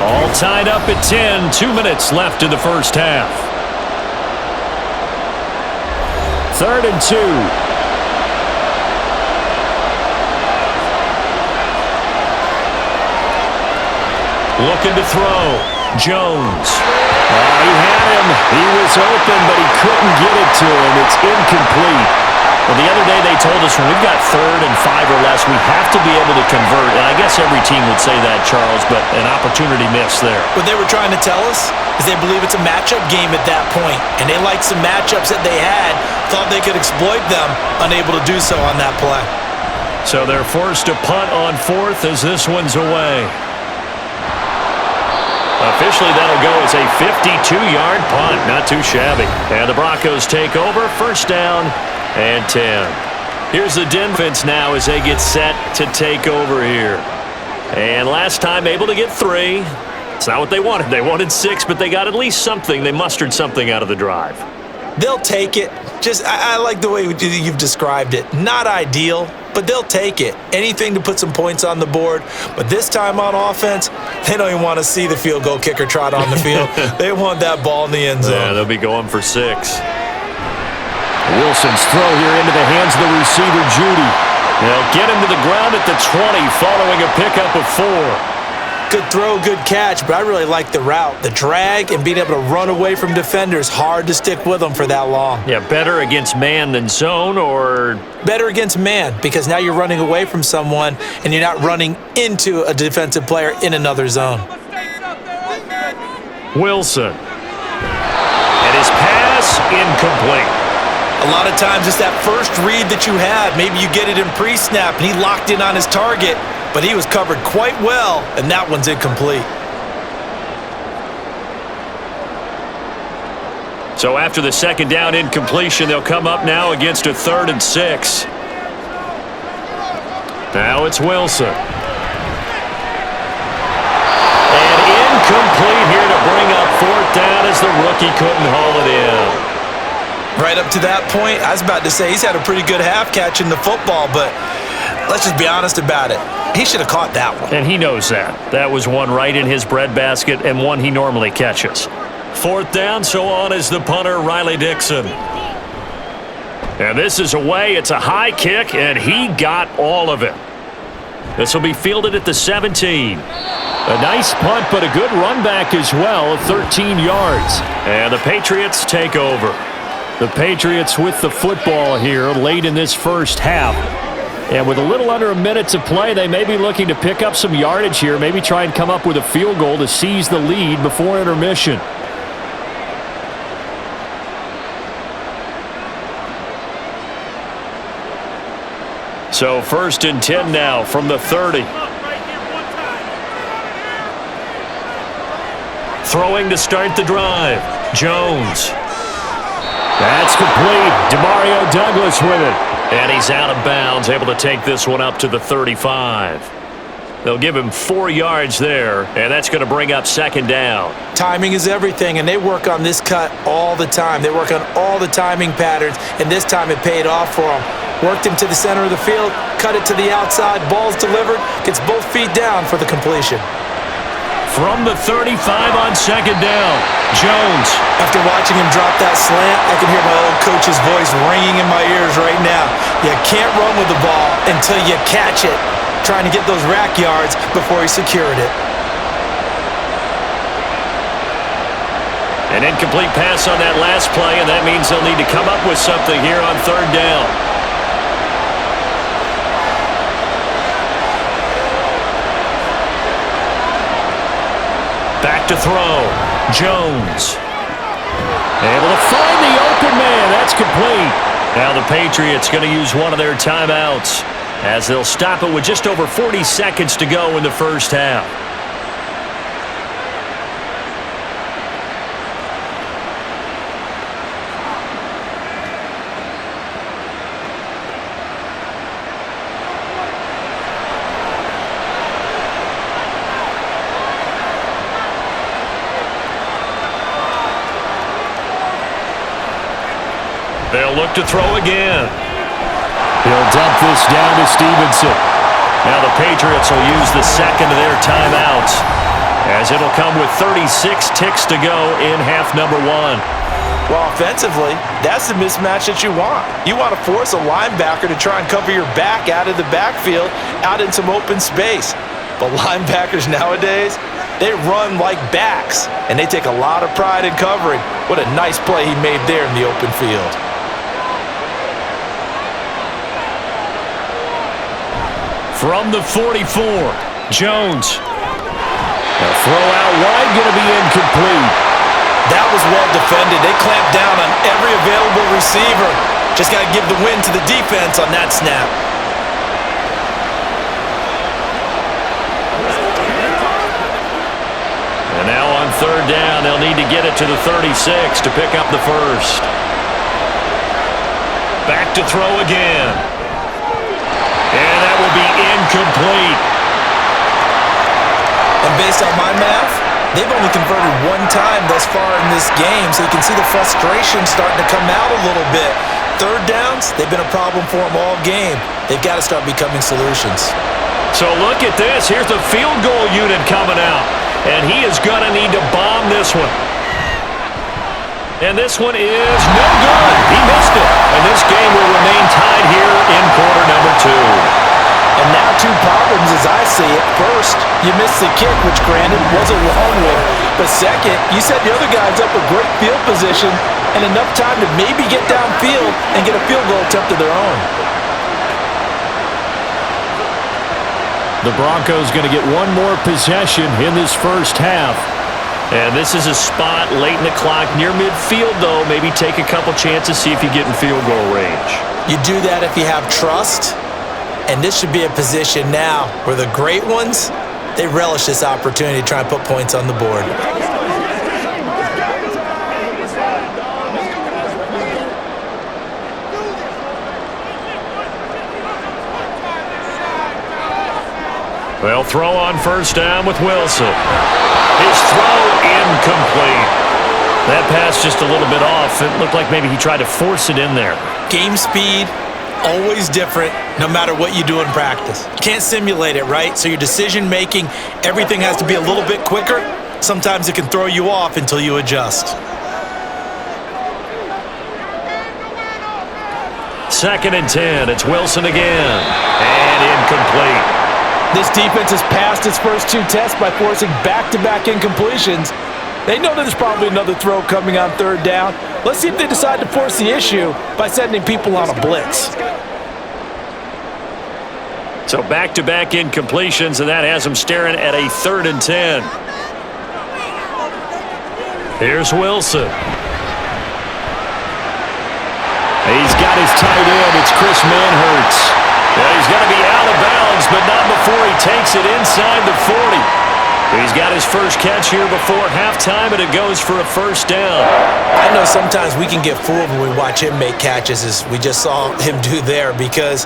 All tied up at 10. 2 minutes left in the first half. 3rd and 2. Looking to throw. Jones. He had him. He was open, but he couldn't get it to him. It's incomplete. Well, the other day they told us when we've got 3rd and 5 or less, we have to be able to convert. And I guess every team would say that, Charles, but an opportunity missed there.
What they were trying to tell us is they believe it's a matchup game at that point, and they liked some matchups that they had, thought they could exploit them, unable to do so on that play.
So they're forced to punt on 4th as this one's away. Officially, that'll go as a 52-yard punt. Not too shabby. And the Broncos take over. 1st down and 10. Here's the defense now as they get set to take over here. And last time able to get 3. It's not what they wanted. They wanted 6, but they got at least something. They mustered something out of the drive.
They'll take it. I like the way you've described it. Not ideal, but they'll take it. Anything to put some points on the board. But this time on offense, they don't even want to see the field goal kicker trot on the field. They want that ball in the end zone.
Yeah, they'll be going for 6. Wilson's throw here into the hands of the receiver, Judy. They'll get him to the ground at the 20 following a pickup of 4.
Good throw, good catch, but I really like the route. The drag and being able to run away from defenders, hard to stick with them for that long.
Yeah, better against man than zone, or?
Better against man, because now you're running away from someone and you're not running into a defensive player in another zone.
Wilson. And his pass incomplete.
A lot of times it's that first read that you have. Maybe you get it in pre-snap and he locked in on his target, but he was covered quite well, and that one's incomplete.
So after the 2nd down incompletion, they'll come up now against a 3rd and 6. Now it's Wilson. And incomplete here to bring up 4th down as the rookie couldn't haul it in.
Right up to that point, I was about to say he's had a pretty good half catching the football, but let's just be honest about it. He should have caught that one.
And he knows that. That was one right in his breadbasket and one he normally catches. 4th down, so on is the punter, Riley Dixon. And this is away. It's a high kick, and he got all of it. This will be fielded at the 17. A nice punt, but a good run back as well, 13 yards. And the Patriots take over. The Patriots with the football here late in this first half. And with a little under a minute to play, they may be looking to pick up some yardage here, maybe try and come up with a field goal to seize the lead before intermission. So 1st and 10 now from the 30. Throwing to start the drive. Jones. That's complete. Demario Douglas with it. And he's out of bounds, able to take this one up to the 35. They'll give him 4 yards there, and that's going to bring up 2nd down.
Timing is everything, and they work on this cut all the time. They work on all the timing patterns, and this time it paid off for them. Worked him to the center of the field, cut it to the outside, ball's delivered, gets both feet down for the completion.
From the 35 on 2nd down, Jones.
After watching him drop that slant, I can hear my old coach's voice ringing in my ears right now. You can't run with the ball until you catch it. Trying to get those rack yards before he secured it.
An incomplete pass on that last play, and that means they'll need to come up with something here on 3rd down. Back to throw. Jones. Able to find the open man. That's complete. Now the Patriots going to use one of their timeouts as they'll stop it with just over 40 seconds to go in the first half. They'll look to throw again. He'll dump this down to Stevenson. Now the Patriots will use the second of their timeouts as it'll come with 36 ticks to go in half number 1.
Well, offensively, that's the mismatch that you want. You want to force a linebacker to try and cover your back out of the backfield, out in some open space. But linebackers nowadays, they run like backs, and they take a lot of pride in covering. What a nice play he made there in the open field.
From the 44, Jones. A throw out wide, going to be incomplete.
That was well defended. They clamped down on every available receiver. Just got to give the win to the defense on that snap.
And now on third down, they'll need to get it to the 36 to pick up the first. Back to throw again. And that will be incomplete.
And based on my math, they've only converted one time thus far in this game, so you can see the frustration starting to come out a little bit. Third downs, they've been a problem for them all game. They've got to start becoming solutions.
So look at this. Here's the field goal unit coming out. And he is going to need to bomb this one. And this one is no good. He missed it. And this game will remain tied here in quarter number 2.
And now two problems as I see it. First, you missed the kick, which granted was a long one. But second, you set the other guys up with great field position and enough time to maybe get downfield and get a field goal attempt of their own.
The Broncos going to get one more possession in this first half. And this is a spot late in the clock near midfield, though. Maybe take a couple chances, see if you get in field goal range.
You do that if you have trust. And this should be a position now where the great ones, they relish this opportunity to try and put points on the board.
Well, throw on first down with Wilson. His throw incomplete. That pass just a little bit off. It looked like maybe he tried to force it in there.
Game speed, always different, no matter what you do in practice. You can't simulate it, right? So your decision-making, everything has to be a little bit quicker. Sometimes it can throw you off until you adjust.
Second and 10. It's Wilson again. And incomplete.
This defense has passed its first two tests by forcing back-to-back incompletions. They know there's probably another throw coming on third down. Let's see if they decide to force the issue by sending people on a blitz.
So back-to-back incompletions, and that has them staring at a 3rd and 10. Here's Wilson. He's got his tight end. It's Chris Manhertz. Well, he's going to be out of bounds, but not before he takes it inside the 40. He's got his first catch here before halftime, and it goes for a first down.
I know sometimes we can get fooled when we watch him make catches, as we just saw him do there, because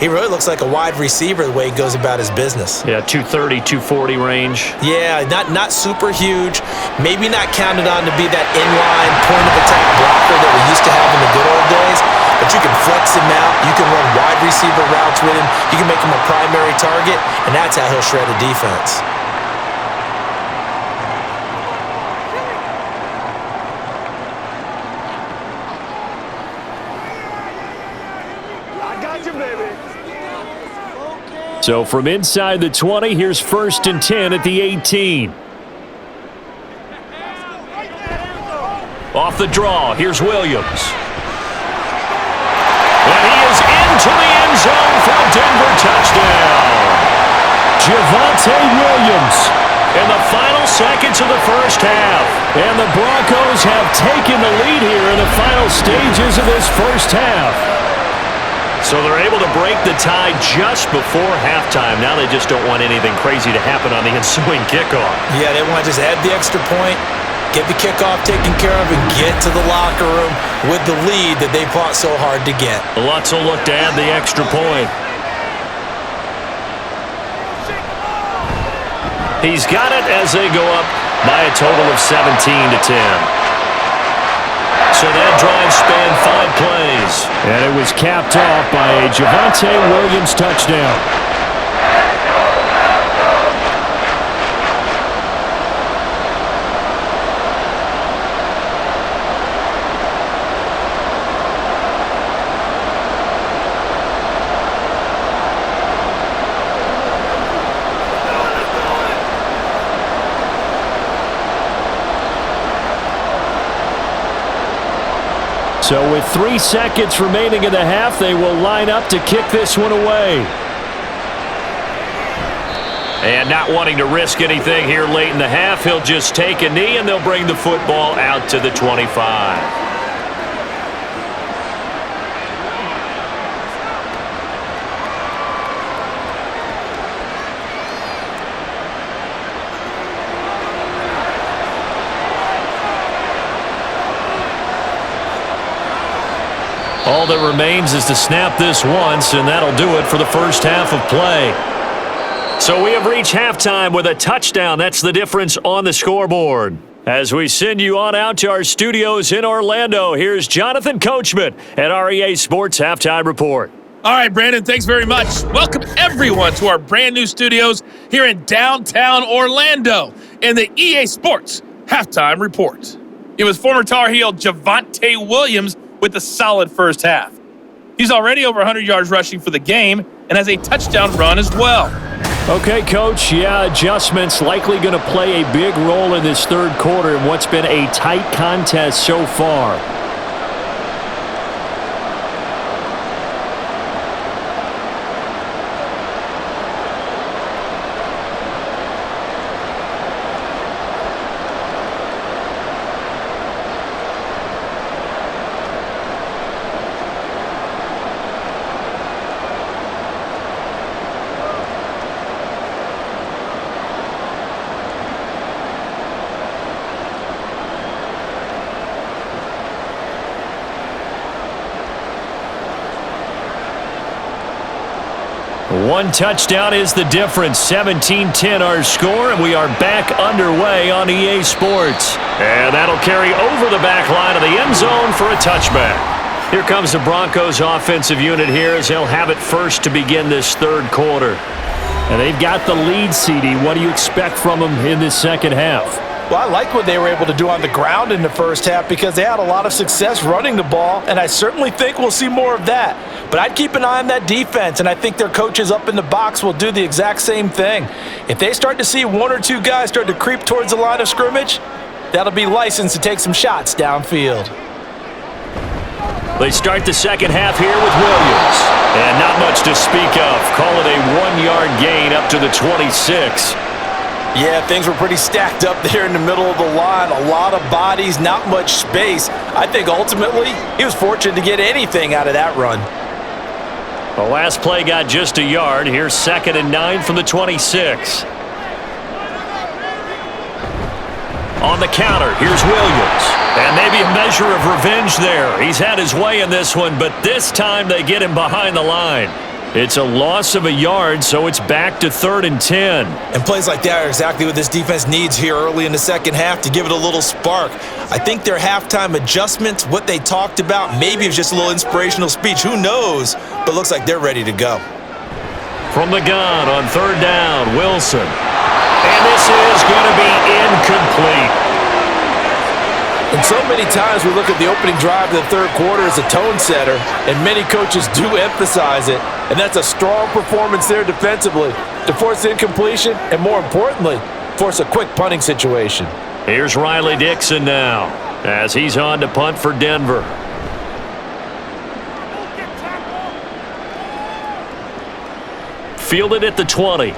he really looks like a wide receiver the way he goes about his business.
Yeah, 230, 240 range.
Yeah, not super huge. Maybe not counted on to be that inline point-of-attack blocker that we used to have in the good old days, but you can flex him out. You can run wide receiver routes with him. You can make him a primary target, and that's how he'll shred a defense.
So from inside the 20, here's 1st and 10 at the 18. Off the draw, here's Williams. And he is into the end zone for a Denver touchdown. Javonte Williams in the final seconds of the first half. And the Broncos have taken the lead here in the final stages of this first half. So they're able to break the tie just before halftime. Now they just don't want anything crazy to happen on the ensuing kickoff.
Yeah, they want to just add the extra point, get the kickoff taken care of, and get to the locker room with the lead that they fought so hard to get.
Lutz will look to add the extra point. He's got it as they go up by a total of 17-10. So that drive spanned 5 plays. And it was capped off by a Javonte Williams touchdown. So with 3 seconds remaining in the half, they will line up to kick this one away. And not wanting to risk anything here late in the half, he'll just take a knee, and they'll bring the football out to the 25. All that remains is to snap this once, and that'll do it for the first half of play. So we have reached halftime with a touchdown. That's the difference on the scoreboard. As we send you on out to our studios in Orlando, here's Jonathan Coachman at our EA Sports Halftime Report.
All right, Brandon, thanks very much. Welcome, everyone, to our brand new studios here in downtown Orlando in the EA Sports Halftime Report. It was former Tar Heel Javonte Williams with a solid first half. He's already over 100 yards rushing for the game and has a touchdown run as well.
Okay, Coach, adjustments likely going to play a big role in this third quarter in what's been a tight contest so far. One touchdown is the difference. 17-10 our score, and we are back underway on EA Sports. And that'll carry over the back line of the end zone for a touchback. Here comes the Broncos offensive unit here as they'll have it first to begin this third quarter. And they've got the lead, CD. What do you expect from them in this second half?
Well, I like what they were able to do on the ground in the first half because they had a lot of success running the ball, and I certainly think we'll see more of that. But I'd keep an eye on that defense, and I think their coaches up in the box will do the exact same thing. If they start to see one or two guys start to creep towards the line of scrimmage, that'll be licensed to take some shots downfield.
They start the second half here with Williams. And not much to speak of. Call it a 1-yard gain up to the 26.
Yeah, things were pretty stacked up there in the middle of the line. A lot of bodies, not much space. I think ultimately he was fortunate to get anything out of that run.
The last play got just a yard. Here's 2nd and 9 from the 26. On the counter, here's Williams. And maybe a measure of revenge there. He's had his way in this one, but this time they get him behind the line. It's a loss of a yard, so it's back to 3rd and 10.
And plays like that are exactly what this defense needs here early in the second half to give it a little spark. I think their halftime adjustments, what they talked about, maybe it was just a little inspirational speech. Who knows? But looks like they're ready to go.
From the gun on 3rd down, Wilson. And this is going to be incomplete.
And so many times we look at the opening drive of the third quarter as a tone setter, and many coaches do emphasize it. And that's a strong performance there defensively to force incompletion and, more importantly, force a quick punting situation.
Here's Riley Dixon now as he's on to punt for Denver. Fielded at the 20.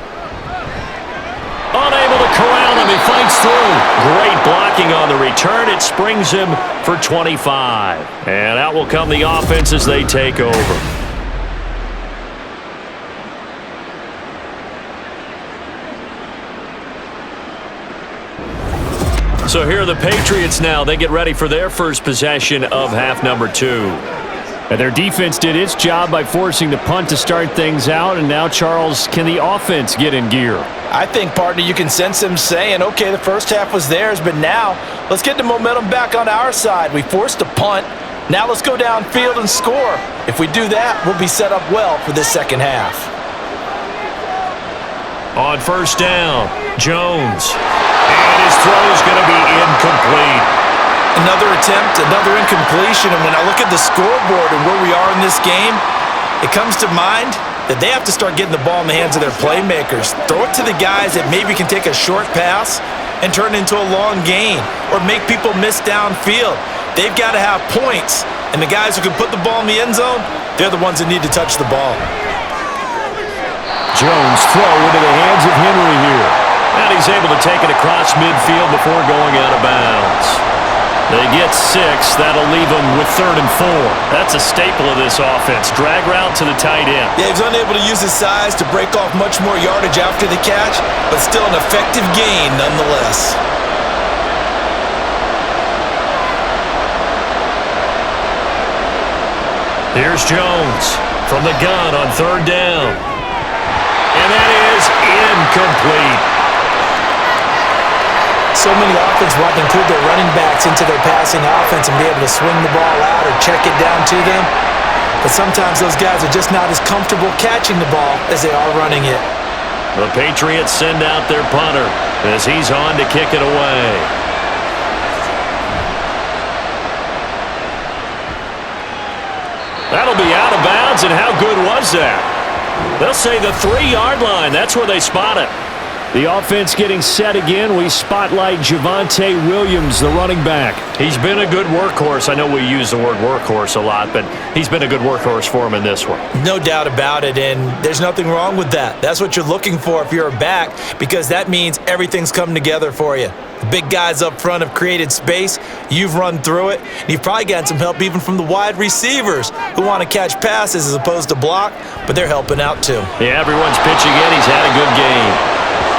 Unable to corral him. He fights through. Great blocking on the return. It springs him for 25. And out will come the offense as they take over. So here are the Patriots now. They get ready for their first possession of half number 2. And their defense did its job by forcing the punt to start things out. And now, Charles, can the offense get in gear?
I think, partner, you can sense them saying, okay, the first half was theirs, but now let's get the momentum back on our side. We forced a punt. Now let's go downfield and score. If we do that, we'll be set up well for this second half.
On 1st down, Jones. And his throw is going to be incomplete.
Another attempt, another incompletion. And when I look at the scoreboard and where we are in this game, it comes to mind that they have to start getting the ball in the hands of their playmakers. Throw it to the guys that maybe can take a short pass and turn it into a long gain or make people miss downfield. They've got to have points And the guys who can put the ball in the end zone, they're the ones that need to touch the ball.
Jones throw into the hands of Henry here. And he's able to take it across midfield before going out of bounds. They get 6. That'll leave them with 3rd and 4. That's a staple of this offense. Drag route to the tight end.
Yeah, he's unable to use his size to break off much more yardage after the catch, but still an effective gain nonetheless.
Here's Jones from the gun on 3rd down. And that is incomplete.
So many offenses want to include their running backs into their passing offense and be able to swing the ball out or check it down to them. But sometimes those guys are just not as comfortable catching the ball as they are running it.
The Patriots send out their punter as he's on to kick it away. That'll be out of bounds, and how good was that? They'll say the 3-yard line. That's where they spot it. The offense getting set again. We spotlight Javonte Williams, the running back. He's been a good workhorse. I know we use the word workhorse a lot, but he's been a good workhorse for him in this one.
No doubt about it, and there's nothing wrong with that. That's what you're looking for if you're a back, because that means everything's come together for you. The big guys up front have created space. You've run through it. And you've probably gotten some help even from the wide receivers who want to catch passes as opposed to block, but they're helping out too.
Yeah, everyone's pitching in. He's had a good game.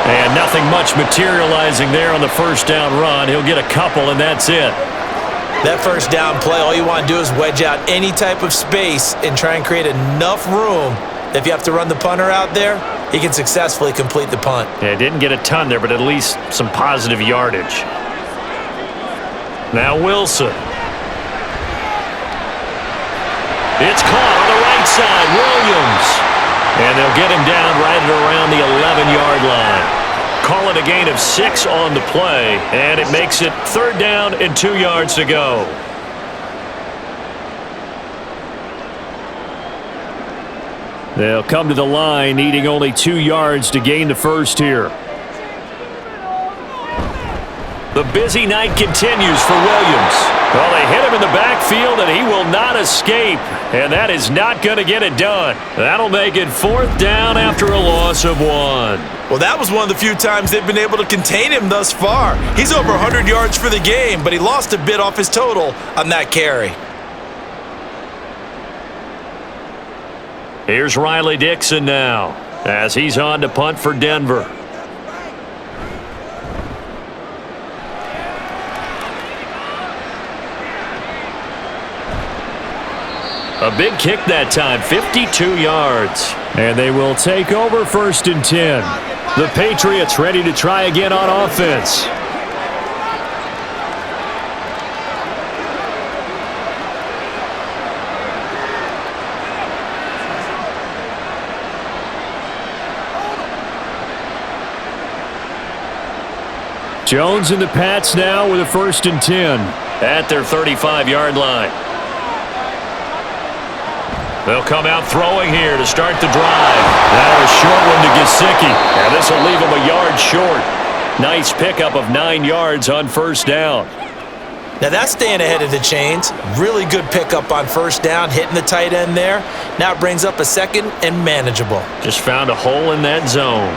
And nothing much materializing there on the first down run. He'll get a couple, and that's it.
That first down play, all you want to do is wedge out any type of space and try and create enough room that if you have to run the punter out there, he can successfully complete the punt.
Yeah, didn't get a ton there, but at least some positive yardage. Now Wilson. It's caught on the right side. Williams. And they'll get him down right at around the 11-yard line. Call it a gain of 6 on the play, and it makes it 3rd down and 2 yards to go. They'll come to the line, needing only 2 yards to gain the first here. The busy night continues for Williams. Well, they hit him in the backfield, and he will not escape. And that is not going to get it done. That'll make it 4th down after a loss of 1.
Well, that was one of the few times they've been able to contain him thus far. He's over 100 yards for the game, but he lost a bit off his total on that carry.
Here's Riley Dixon now as he's on to punt for Denver. A big kick that time, 52 yards. And they will take over 1st and 10. The Patriots ready to try again on offense. Jones and the Pats now with a 1st and 10 at their 35-yard line. They'll come out throwing here to start the drive. Now a short one to Gesicki. And this will leave him a yard short. Nice pickup of 9 yards on 1st down.
Now that's staying ahead of the chains. Really good pickup on 1st down, hitting the tight end there. Now it brings up a 2nd and manageable.
Just found a hole in that zone.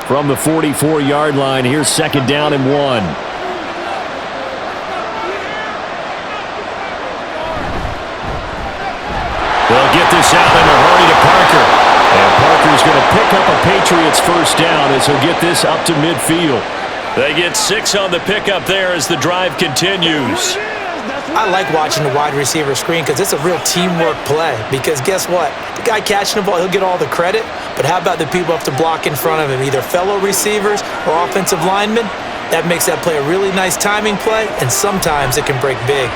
From the 44-yard line, here's 2nd down and 1. They'll get this out in a hurry to Parker. And Parker's going to pick up a Patriots 1st down as he'll get this up to midfield. They get 6 on the pickup there as the drive continues.
I like watching the wide receiver screen because it's a real teamwork play. Because guess what? The guy catching the ball, he'll get all the credit. But how about the people who have to block in front of him, either fellow receivers or offensive linemen? That makes that play a really nice timing play, and sometimes it can break big.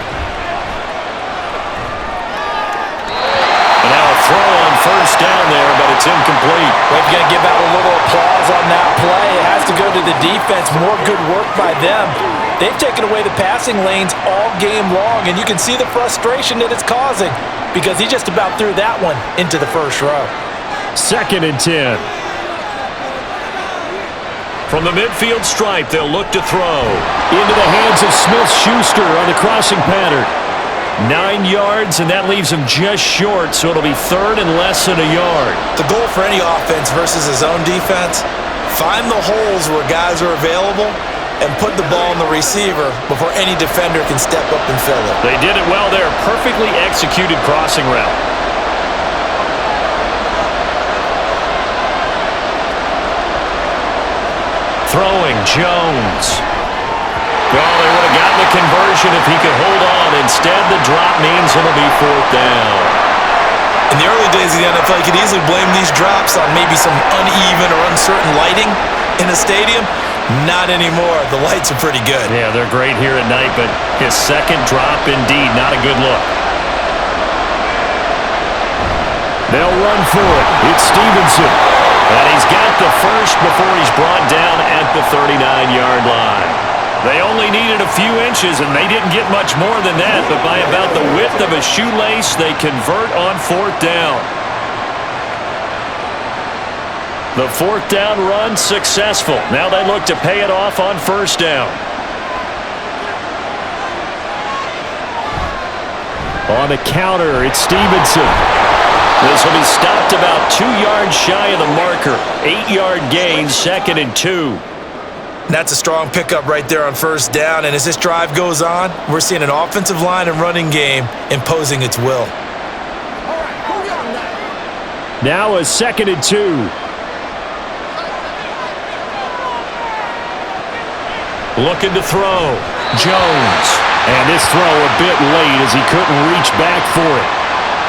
Throw on 1st down there, but it's incomplete.
We're going to give out a little applause on that play. It has to go to the defense. More good work by them. They've taken away the passing lanes all game long, and you can see the frustration that it's causing because he just about threw that one into the 1st row.
2nd and 10. From the midfield stripe, they'll look to throw. Into the hands of Smith-Schuster on the crossing pattern. 9 yards, and that leaves him just short, so it'll be third and less than a yard.
The goal for any offense versus his own defense, find the holes where guys are available and put the ball in the receiver before any defender can step up and fill it.
They did it well there. Perfectly executed crossing route. Throwing, Jones. Well, they would have gotten the conversion if he could hold on. Instead, the drop means it'll be fourth down.
In the early days of the NFL, you could easily blame these drops on maybe some uneven or uncertain lighting in a stadium. Not anymore. The lights are pretty good.
Yeah, they're great here at night, but his second drop, indeed, not a good look. They'll run for it. It's Stevenson. And he's got the first before he's brought down at the 39-yard line. They only needed a few inches, and they didn't get much more than that, but by about the width of a shoelace, they convert on fourth down. The fourth down run successful. Now they look to pay it off on first down. On the counter, it's Stevenson. This will be stopped about 2 yards shy of the marker. 8-yard gain, 2nd and 2.
That's a strong pickup right there on first down, and as this drive goes on, we're seeing an offensive line and running game imposing its will.
Now a 2nd and 2. Looking to throw. Jones. And this throw a bit late as he couldn't reach back for it.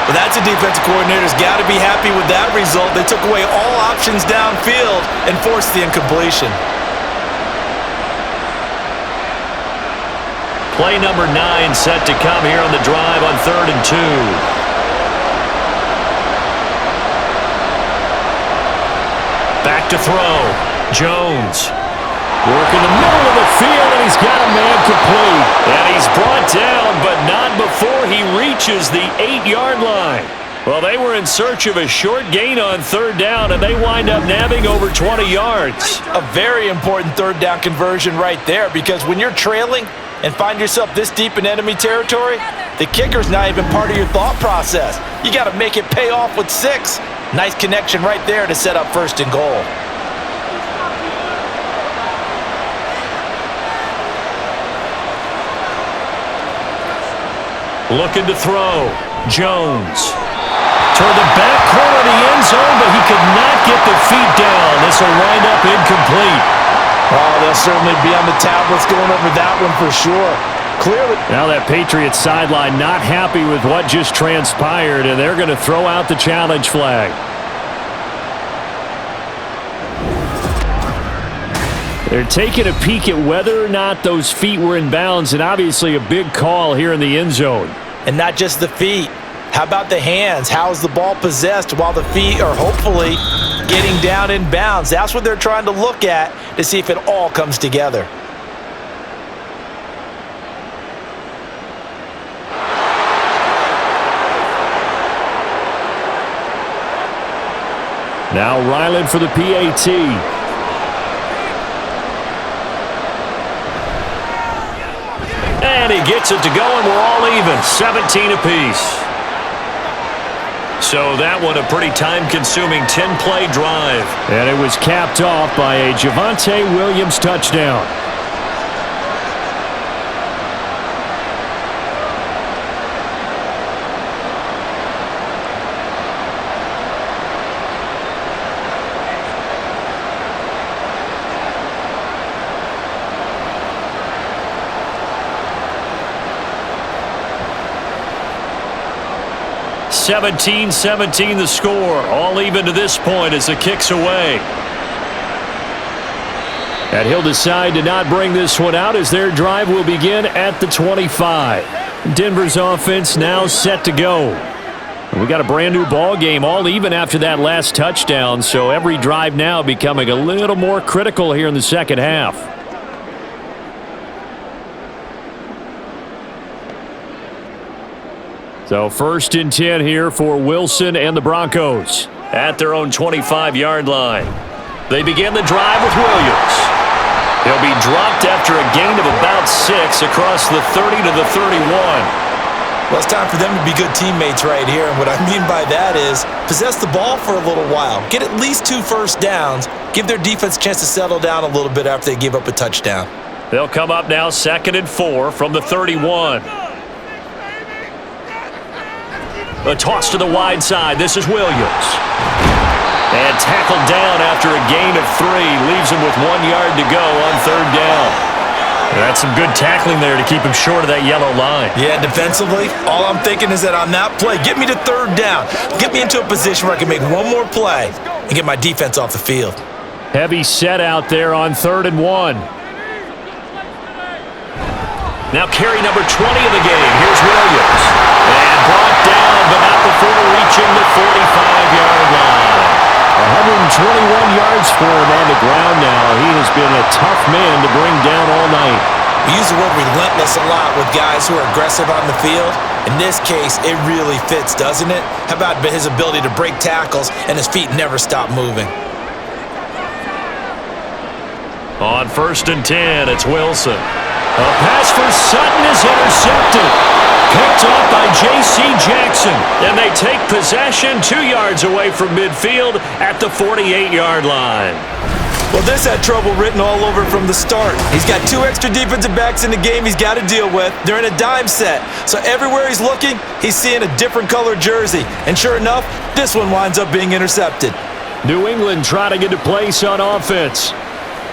Well, that's a defensive coordinator's got to be happy with that result. They took away all options downfield and forced the incompletion.
Play number 9 set to come here on the drive on 3rd and 2. Back to throw. Jones. Working the middle of the field, and he's got a man complete. And he's brought down, but not before he reaches the 8-yard line. Well, they were in search of a short gain on 3rd down, and they wind up nabbing over 20 yards.
A very important 3rd down conversion right there, because when you're trailing and find yourself this deep in enemy territory, the kicker's not even part of your thought process. You got to make it pay off with 6. Nice connection right there to set up 1st and goal.
Looking to throw. Jones. Toward the back corner of the end zone, but he could not get the feet down. This will wind up incomplete.
Oh, they'll certainly be on the tablets going over that one for sure. Clearly.
Now that Patriots sideline not happy with what just transpired, and they're going to throw out the challenge flag. They're taking a peek at whether or not those feet were in bounds, and obviously a big call here in the end zone.
And not just the feet. How about the hands? How's the ball possessed while the feet are hopefully getting down in bounds? That's what they're trying to look at to see if it all comes together.
Now Ryland for the PAT. And he gets it to go, and we're all even, 17 apiece. So that one a pretty time-consuming 10-play drive. And it was capped off by a Javonte Williams touchdown. (17-17) the score, all even to this point as the kick's away. And he'll decide to not bring this one out as their drive will begin at the 25. Denver's offense now set to go. We got a brand new ball game, all even after that last touchdown, so every drive now becoming a little more critical here in the second half. So 1st and 10 here for Wilson and the Broncos at their own 25-yard line. They begin the drive with Williams. He'll be dropped after a gain of about 6 across the 30 to the 31.
Well, it's time for them to be good teammates right here, and what I mean by that is possess the ball for a little while, get at least 2 first downs, give their defense a chance to settle down a little bit after they give up a touchdown.
They'll come up now 2nd and 4 from the 31. A toss to the wide side. This is Williams. And tackled down after a gain of 3. Leaves him with 1 yard to go on 3rd down. That's some good tackling there to keep him short of that yellow line.
Yeah, defensively, all I'm thinking is that on that play, get me to 3rd down. Get me into a position where I can make one more play and get my defense off the field.
Heavy set out there on 3rd and 1. Now carry number 20 of the game. Here's Williams. And brought down, but not before reaching the 45-yard line. 121 yards for him on the ground now. He has been a tough man to bring down all night.
We use the word relentless a lot with guys who are aggressive on the field. In this case, it really fits, doesn't it? How about his ability to break tackles and his feet never stop moving?
On 1st and 10, it's Wilson. A pass for Sutton is intercepted. Picked off by J.C. Jackson. And they take possession 2 yards away from midfield at the 48-yard line.
Well, this had trouble written all over from the start. He's got 2 extra defensive backs in the game he's got to deal with. They're in a dime set. So everywhere he's looking, he's seeing a different color jersey. And sure enough, this one winds up being intercepted.
New England trying to get to place on offense.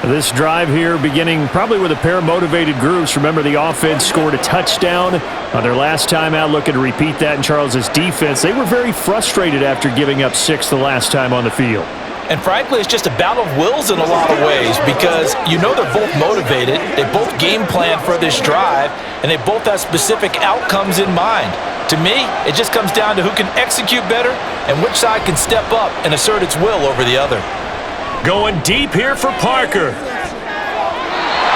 This drive here beginning probably with a pair of motivated groups. Remember, the offense scored a touchdown on their last time out. Looking to repeat that in Charles's defense. They were very frustrated after giving up 6 the last time on the field.
And frankly, it's just a battle of wills in a lot of ways because you know they're both motivated. They both game plan for this drive, and they both have specific outcomes in mind. To me, it just comes down to who can execute better and which side can step up and assert its will over the other.
Going deep here for Parker.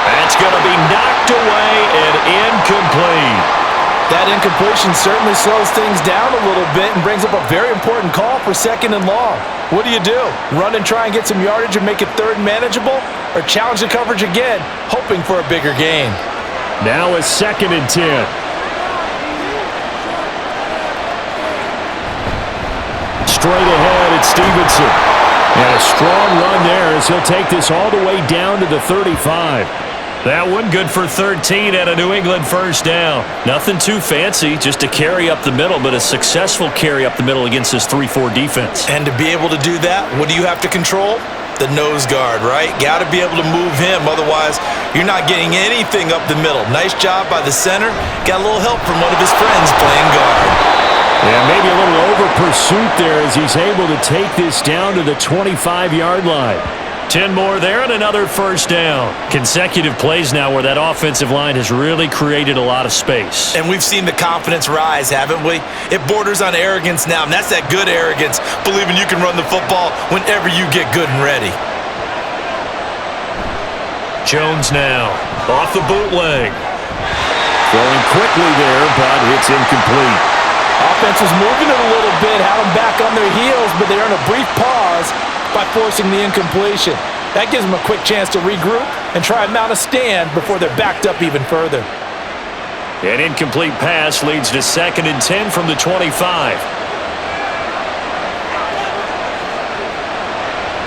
That's going to be knocked away and incomplete.
That incompletion certainly slows things down a little bit and brings up a very important call for 2nd and long. What do? Run and try and get some yardage and make it 3rd manageable? Or challenge the coverage again, hoping for a bigger gain?
Now it's 2nd and 10. Straight ahead, it's Stevenson. And a strong run there as he'll take this all the way down to the 35. That one good for 13 and a New England 1st down. Nothing too fancy, just a carry up the middle, but a successful carry up the middle against this 3-4 defense.
And to be able to do that, what do you have to control? The nose guard, right? Got to be able to move him, otherwise you're not getting anything up the middle. Nice job by the center. Got a little help from one of his friends playing guard.
Yeah, maybe a little over-pursuit there as he's able to take this down to the 25-yard line. 10 more there and another 1st down. Consecutive plays now where that offensive line has really created a lot of space.
And we've seen the confidence rise, haven't we? It borders on arrogance now, and that's that good arrogance, believing you can run the football whenever you get good and ready.
Jones now, off the bootleg. Throwing quickly there, but it's incomplete.
Offense was moving it a little bit, had them back on their heels, but they're in a brief pause by forcing the incompletion. That gives them a quick chance to regroup and try and mount a stand before they're backed up even further.
An incomplete pass leads to 2nd and 10 from the 25.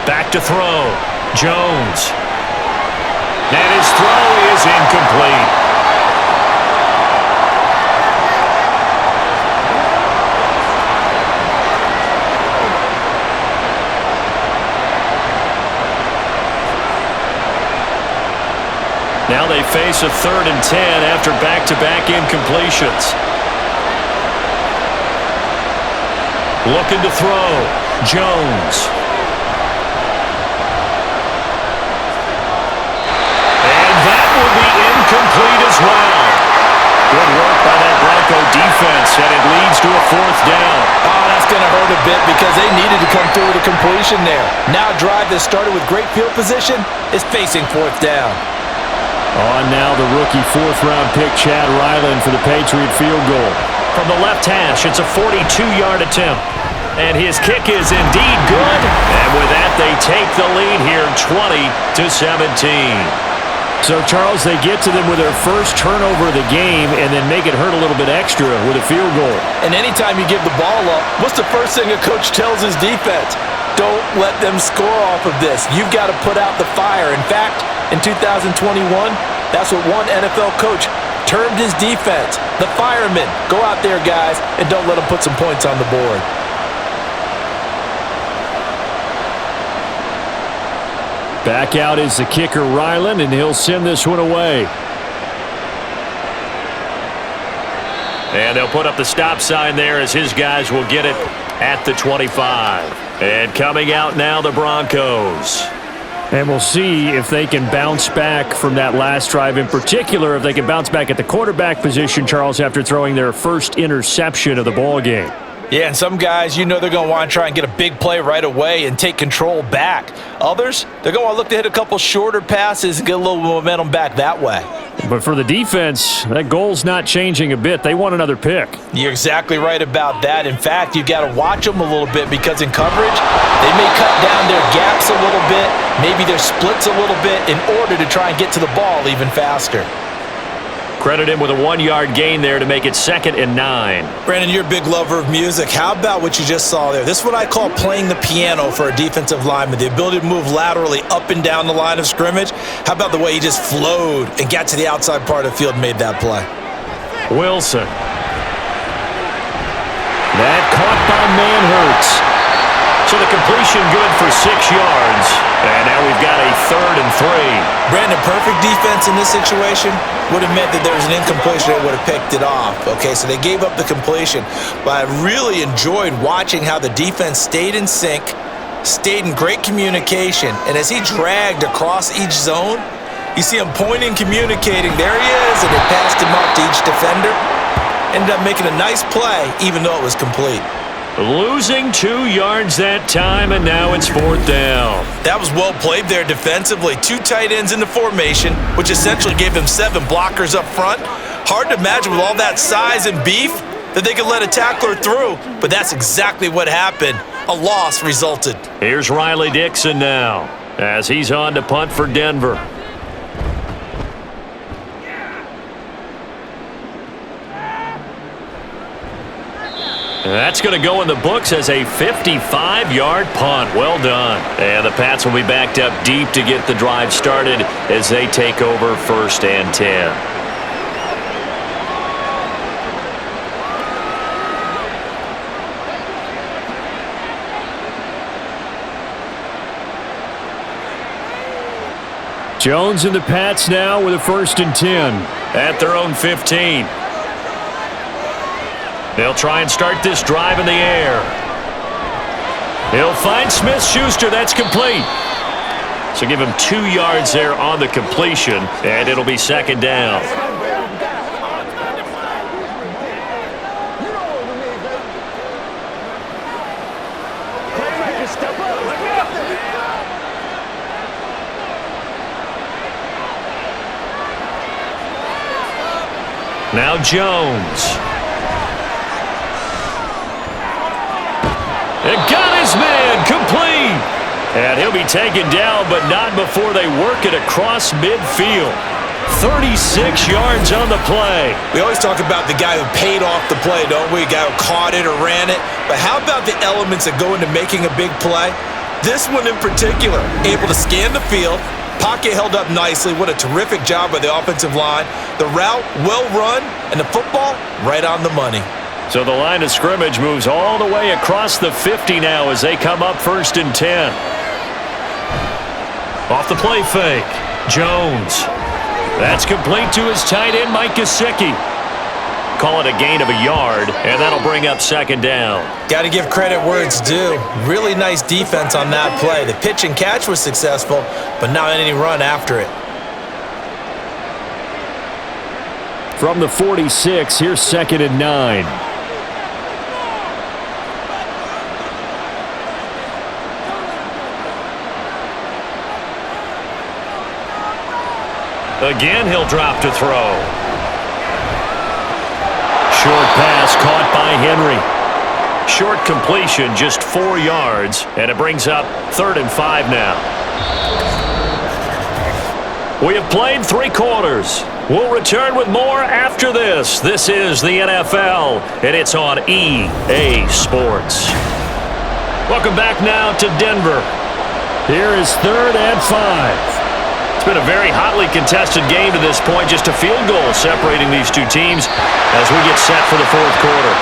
Back to throw. Jones. And his throw is incomplete. Now they face a 3rd and 10 after back-to-back incompletions. Looking to throw. Jones. And that will be incomplete as well. Good work by that Bronco defense, and it leads to a 4th down.
Oh, that's going to hurt a bit because they needed to come through with a completion there. Now a drive that started with great field position is facing 4th down.
On now the rookie 4th-round pick, Chad Ryland, for the Patriot field goal. From the left hash, it's a 42-yard attempt. And his kick is indeed good. And with that, they take the lead here 20-17.
So, Charles, they get to them with their first turnover of the game and then make it hurt a little bit extra with a field goal.
And anytime you give the ball up, what's the first thing a coach tells his defense? Don't let them score off of this. You've got to put out the fire. In fact, in 2021, that's what one NFL coach termed his defense. The firemen. Go out there, guys, and don't let them put some points on the board.
Back out is the kicker, Ryland, and he'll send this one away. And they'll put up the stop sign there as his guys will get it at the 25. And coming out now, the Broncos. And we'll see if they can bounce back from that last drive, in particular, if they can bounce back at the quarterback position, Charles, after throwing their first interception of the ball game.
Yeah, and some guys, they're going to want to try and get a big play right away and take control back. Others, they're going to want to look to hit a couple shorter passes and get a little momentum back that way.
But for the defense, that goal's not changing a bit. They want another pick.
You're exactly right about that. In fact, you've got to watch them a little bit because in coverage, they may cut down their gaps a little bit, maybe their splits a little bit in order to try and get to the ball even faster.
Credit him with a 1-yard gain there to make it 2nd and 9.
Brandon, you're a big lover of music. How about what you just saw there? This is what I call playing the piano for a defensive lineman, the ability to move laterally up and down the line of scrimmage. How about the way he just flowed and got to the outside part of the field and made that play?
Wilson. That caught by Manhurts. So the completion good for 6 yards. And now we've got a 3rd and 3.
Brandon, perfect defense in this situation would have meant that there was an incompletion that would have picked it off. Okay, so they gave up the completion. But I really enjoyed watching how the defense stayed in sync, stayed in great communication. And as he dragged across each zone, you see him pointing, communicating. There he is, and they passed him up to each defender. Ended up making a nice play, even though it was complete.
Losing 2 yards that time, and now it's 4th down.
That was well played there defensively. 2 tight ends in the formation, which essentially gave them 7 blockers up front. Hard to imagine with all that size and beef that they could let a tackler through, but that's exactly what happened. A loss resulted.
Here's Riley Dixon now, as he's on to punt for Denver. That's going to go in the books as a 55-yard punt. Well done. And the Pats will be backed up deep to get the drive started as they take over 1st and 10. Jones and the Pats now with a 1st and 10 at their own 15. They'll try and start this drive in the air. He'll find Smith-Schuster. That's complete. So give him 2 yards there on the completion, and it'll be 2nd down. Now Jones. And got his man, complete. And he'll be taken down, but not before they work it across midfield. 36 yards on the play.
We always talk about the guy who paid off the play, don't we? The guy who caught it or ran it. But how about the elements that go into making a big play? This one in particular, able to scan the field, pocket held up nicely. What a terrific job by the offensive line. The route, well run, and the football, right on the money.
So the line of scrimmage moves all the way across the 50 now as they come up 1st and 10. Off the play fake, Jones. That's complete to his tight end, Mike Gesicki. Call it a gain of a yard, and that'll bring up 2nd down.
Got to give credit where it's due. Really nice defense on that play. The pitch and catch was successful, but not any run after it.
From the 46, here's 2nd and 9. Again, he'll drop to throw. Short pass caught by Henry. Short completion, just 4 yards, and it brings up 3rd and 5 now. We have played 3 quarters. We'll return with more after this. This is the NFL, and it's on EA Sports. Welcome back now to Denver.
Here is 3rd and 5.
It's been a very hotly contested game to this point. Just a field goal separating these two teams as we get set for the 4th quarter.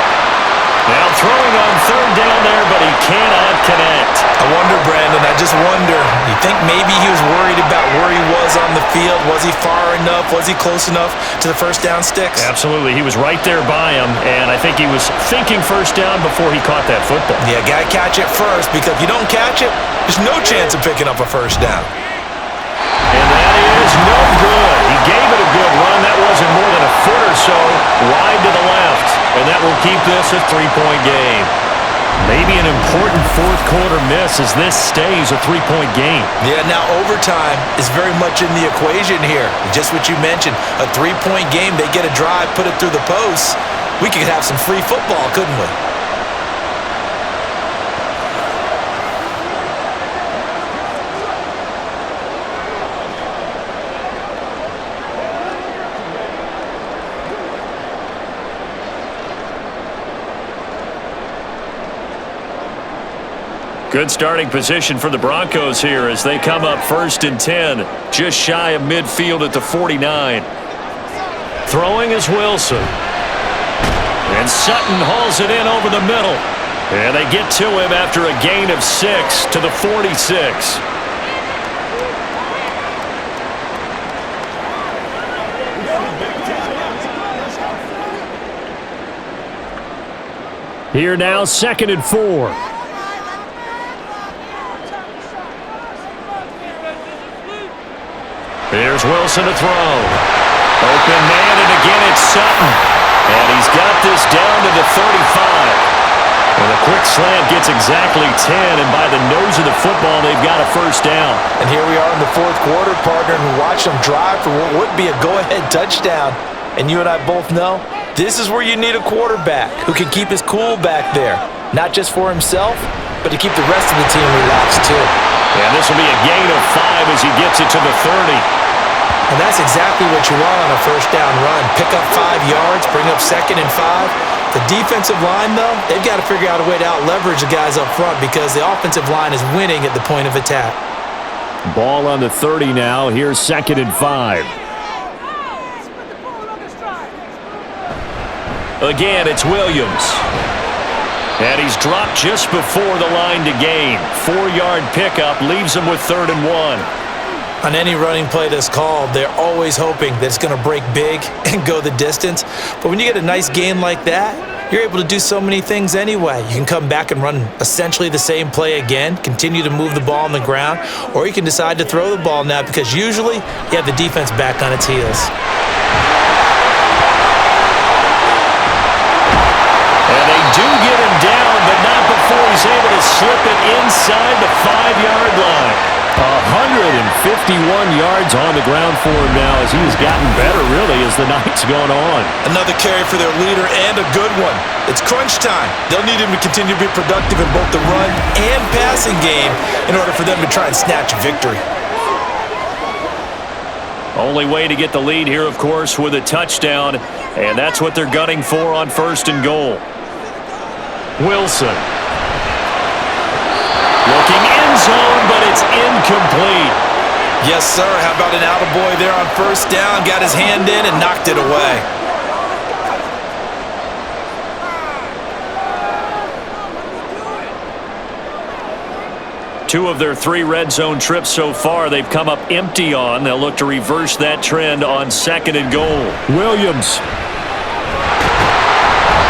Now throwing on 3rd down there, but he cannot connect.
I wonder, Brandon, I just wonder. You think maybe he was worried about where he was on the field? Was he far enough? Was he close enough to the first down sticks?
Absolutely. He was right there by him, and I think he was thinking first down before he caught that football.
Yeah, got to catch it first, because if you don't catch it, there's no chance of picking up a first down.
And that is no good. He gave it a good run. That wasn't more than a foot or so wide to the left. And that will keep this a 3-point game. Maybe an important 4th quarter miss as this stays a 3-point game.
Yeah, now overtime is very much in the equation here. Just what you mentioned, a 3-point game. They get a drive, put it through the posts. We could have some free football, couldn't we?
Good starting position for the Broncos here as they come up 1st and 10, just shy of midfield at the 49. Throwing is Wilson. And Sutton hauls it in over the middle. And they get to him after a gain of 6 to the 46.
Here now, 2nd and 4.
Here's Wilson to throw. Open man, and again it's Sutton. And he's got this down to the 35. And a quick slant gets exactly 10, and by the nose of the football, they've got a first down.
And here we are in the 4th quarter, partner, and watch them drive for what would be a go-ahead touchdown. And you and I both know this is where you need a quarterback who can keep his cool back there. Not just for himself, but to keep the rest of the team relaxed too.
And this will be a gain of 5 as he gets it to the 30.
And that's exactly what you want on a first down run. Pick up 5 yards, bring up 2nd and 5. The defensive line, though, they've got to figure out a way to out-leverage the guys up front because the offensive line is winning at the point of attack.
Ball on the 30 now. Here's 2nd and 5.
Again, it's Williams. And he's dropped just before the line to gain. 4-yard pickup leaves him with 3rd and 1.
On any running play that's called, they're always hoping that it's going to break big and go the distance. But when you get a nice gain like that, you're able to do so many things anyway. You can come back and run essentially the same play again, continue to move the ball on the ground, or you can decide to throw the ball now because usually you have the defense back on its heels.
And they do get him down, but not before he's able to slip it inside the 5-yard line.
151 yards on the ground for him now as he has gotten better, really, as the night's gone on.
Another carry for their leader and a good one. It's crunch time. They'll need him to continue to be productive in both the run and passing game in order for them to try and snatch a victory.
Only way to get the lead here, of course, with a touchdown, and that's what they're gunning for on 1st and goal. Wilson. Looking end zone, but it's incomplete.
Yes, sir. How about an attaboy there on 1st down? Got his hand in and knocked it away.
Two of their 3 red zone trips so far, they've come up empty on. They'll look to reverse that trend on 2nd and goal.
Williams.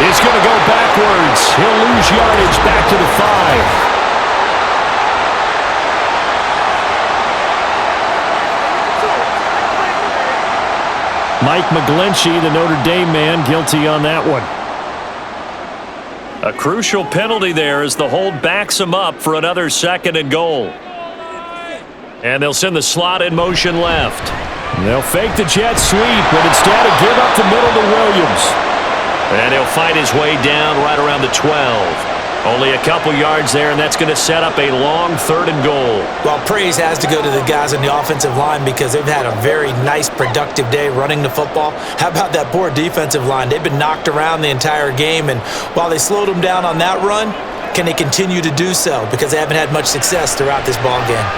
He's going to go backwards. He'll lose yardage back to the 5. Mike McGlinchey, the Notre Dame man, guilty on that one.
A crucial penalty there as the hold backs him up for another 2nd and goal. And they'll send the slot in motion left.
They'll fake the jet sweep, but instead of give up the middle to Williams.
And he'll fight his way down right around the 12. Only a couple yards there, and that's going to set up a long 3rd and goal.
Well, praise has to go to the guys on the offensive line because they've had a very nice, productive day running the football. How about that poor defensive line? They've been knocked around the entire game, and while they slowed them down on that run, can they continue to do so? Because they haven't had much success throughout this ball game.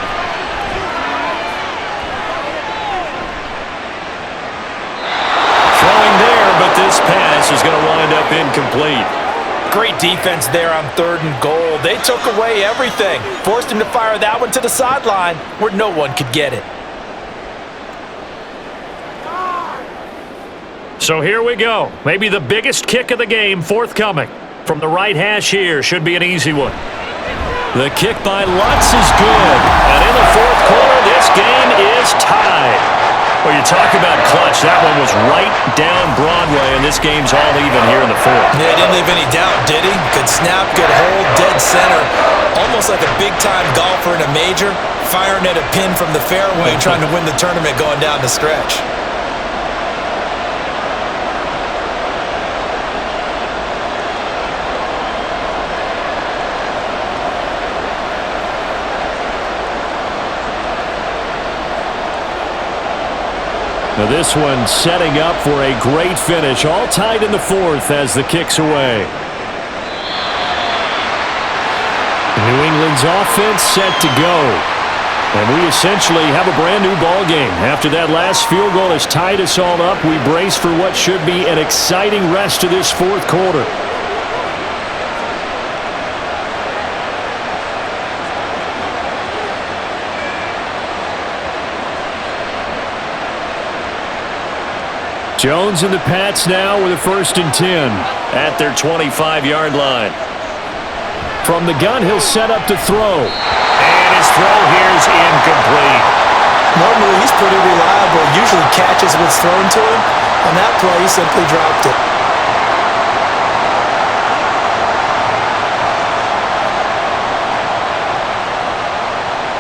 Throwing there, but this pass is going to wind up incomplete.
Great defense there on 3rd and goal. They took away everything. Forced him to fire that one to the sideline where no one could get it.
So here we go. Maybe the biggest kick of the game forthcoming. From the right hash here, should be an easy one. The kick by Lutz is good. And in the 4th quarter, this game is tied. Well, you talk about clutch. That one was right down Broadway, and this game's all even here in the 4th.
Yeah, he didn't leave any doubt, did he? Good snap, good hold, dead center. Almost like a big-time golfer in a major, firing at a pin from the fairway, trying to win the tournament going down the stretch.
Now this one setting up for a great finish. All tied in the 4th as the kick's away. New England's offense set to go. And we essentially have a brand new ball game. After that last field goal has tied us all up, we brace for what should be an exciting rest to this 4th quarter. Jones and the Pats now with a 1st and 10 at their 25-yard line. From the gun, he'll set up to throw. And his throw here's incomplete.
Normally, he's pretty reliable. Usually catches what's thrown to him. On that play, he simply dropped it.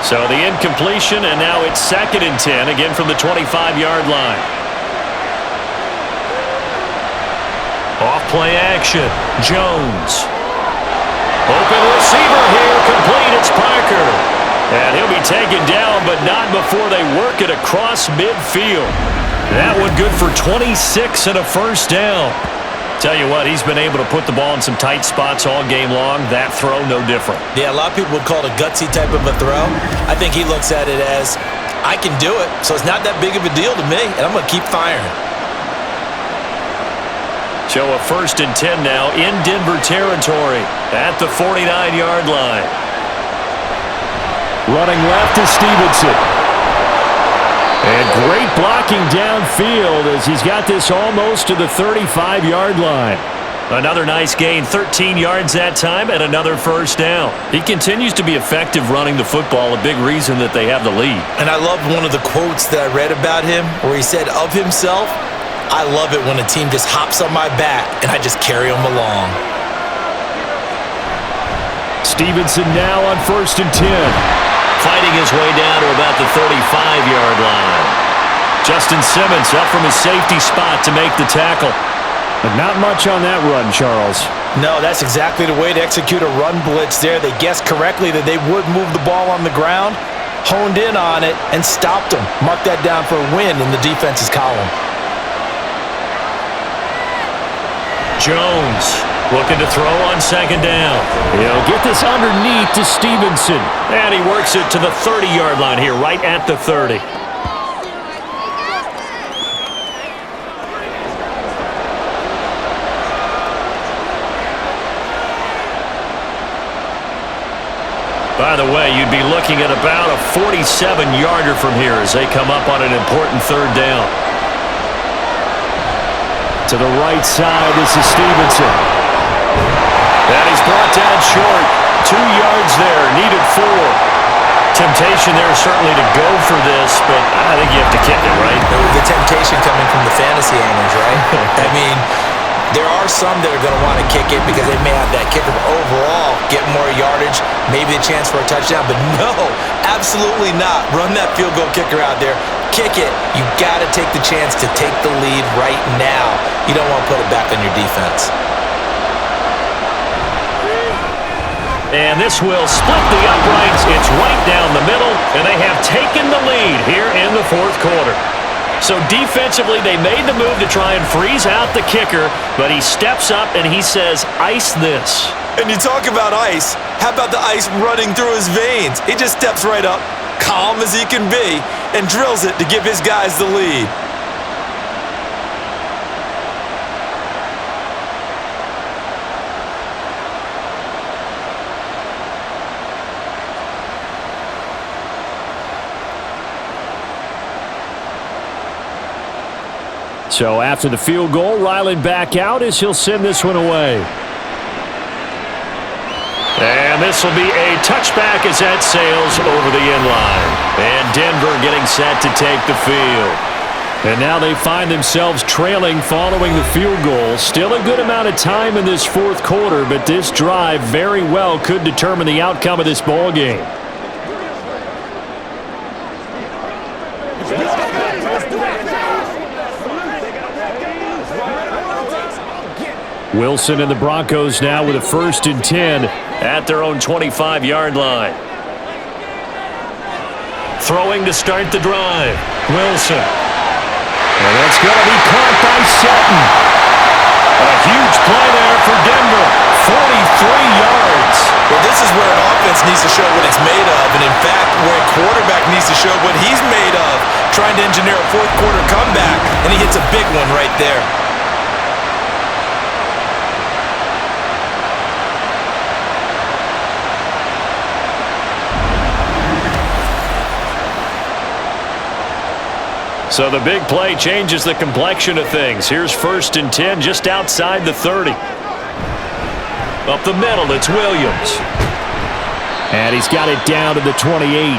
So the incompletion, and now it's 2nd and 10, again from the 25-yard line. Off-play action. Jones. Open receiver here. Complete. It's Parker. And he'll be taken down, but not before they work it across midfield. That one good for 26 and a 1st down. Tell you what, he's been able to put the ball in some tight spots all game long. That throw, no different.
Yeah, a lot of people would call it a gutsy type of a throw. I think he looks at it as, I can do it, so it's not that big of a deal to me, and I'm going to keep firing.
So a 1st and 10 now in Denver territory at the 49-yard line. Running left is Stevenson. And great blocking downfield as he's got this almost to the 35-yard line. Another nice gain, 13 yards that time, and another 1st down. He continues to be effective running the football, a big reason that they have the lead.
And I love one of the quotes that I read about him where he said of himself, I love it when a team just hops on my back and I just carry them along.
Stevenson now on 1st and 10. Fighting his way down to about the 35-yard line. Justin Simmons up from his safety spot to make the tackle. But not much on that run, Charles.
No, that's exactly the way to execute a run blitz there. They guessed correctly that they would move the ball on the ground, honed in on it, and stopped them. Mark that down for a win in the defense's column.
Jones looking to throw on 2nd down. He'll get this underneath to Stevenson. And he works it to the 30-yard line here, right at the 30. By the way, you'd be looking at about a 47-yarder from here as they come up on an important 3rd down. To the right side, this is Stevenson. And he's brought down short. 2 yards there, needed 4. Temptation there certainly to go for this, but I think you have to kick it, right?
The temptation coming from the fantasy owners, right? I mean, there are some that are going to want to kick it because they may have that kicker. But overall, get more yardage, maybe a chance for a touchdown. But no, absolutely not. Run that field goal kicker out there. Kick it. You got to take the chance to take the lead right now. You don't want to put it back on your defense.
And this will split the uprights. It's right down the middle, and they have taken the lead here in the fourth quarter. So defensively, they made the move to try and freeze out the kicker, but he steps up and he says, ice this.
And you talk about ice. How about the ice running through his veins? He just steps right up, calm as he can be, and drills it to give his guys the lead.
So after the field goal, Ryland back out as he'll send this one away. And this will be a touchback as that sails over the end line. And Denver getting set to take the field. And now they find themselves trailing following the field goal. Still a good amount of time in this fourth quarter, but this drive very well could determine the outcome of this ball game. Wilson and the Broncos now with a 1st and 10 at their own 25-yard line. Throwing to start the drive. Wilson. And that's going to be caught by Sutton. A huge play there for Denver. 43 yards.
Well, this is where an offense needs to show what it's made of, and in fact, where a quarterback needs to show what he's made of, trying to engineer a fourth quarter comeback, and he hits a big one right there.
So the big play changes the complexion of things. Here's 1st and 10 just outside the 30. Up the middle, it's Williams. And he's got it down to the 28.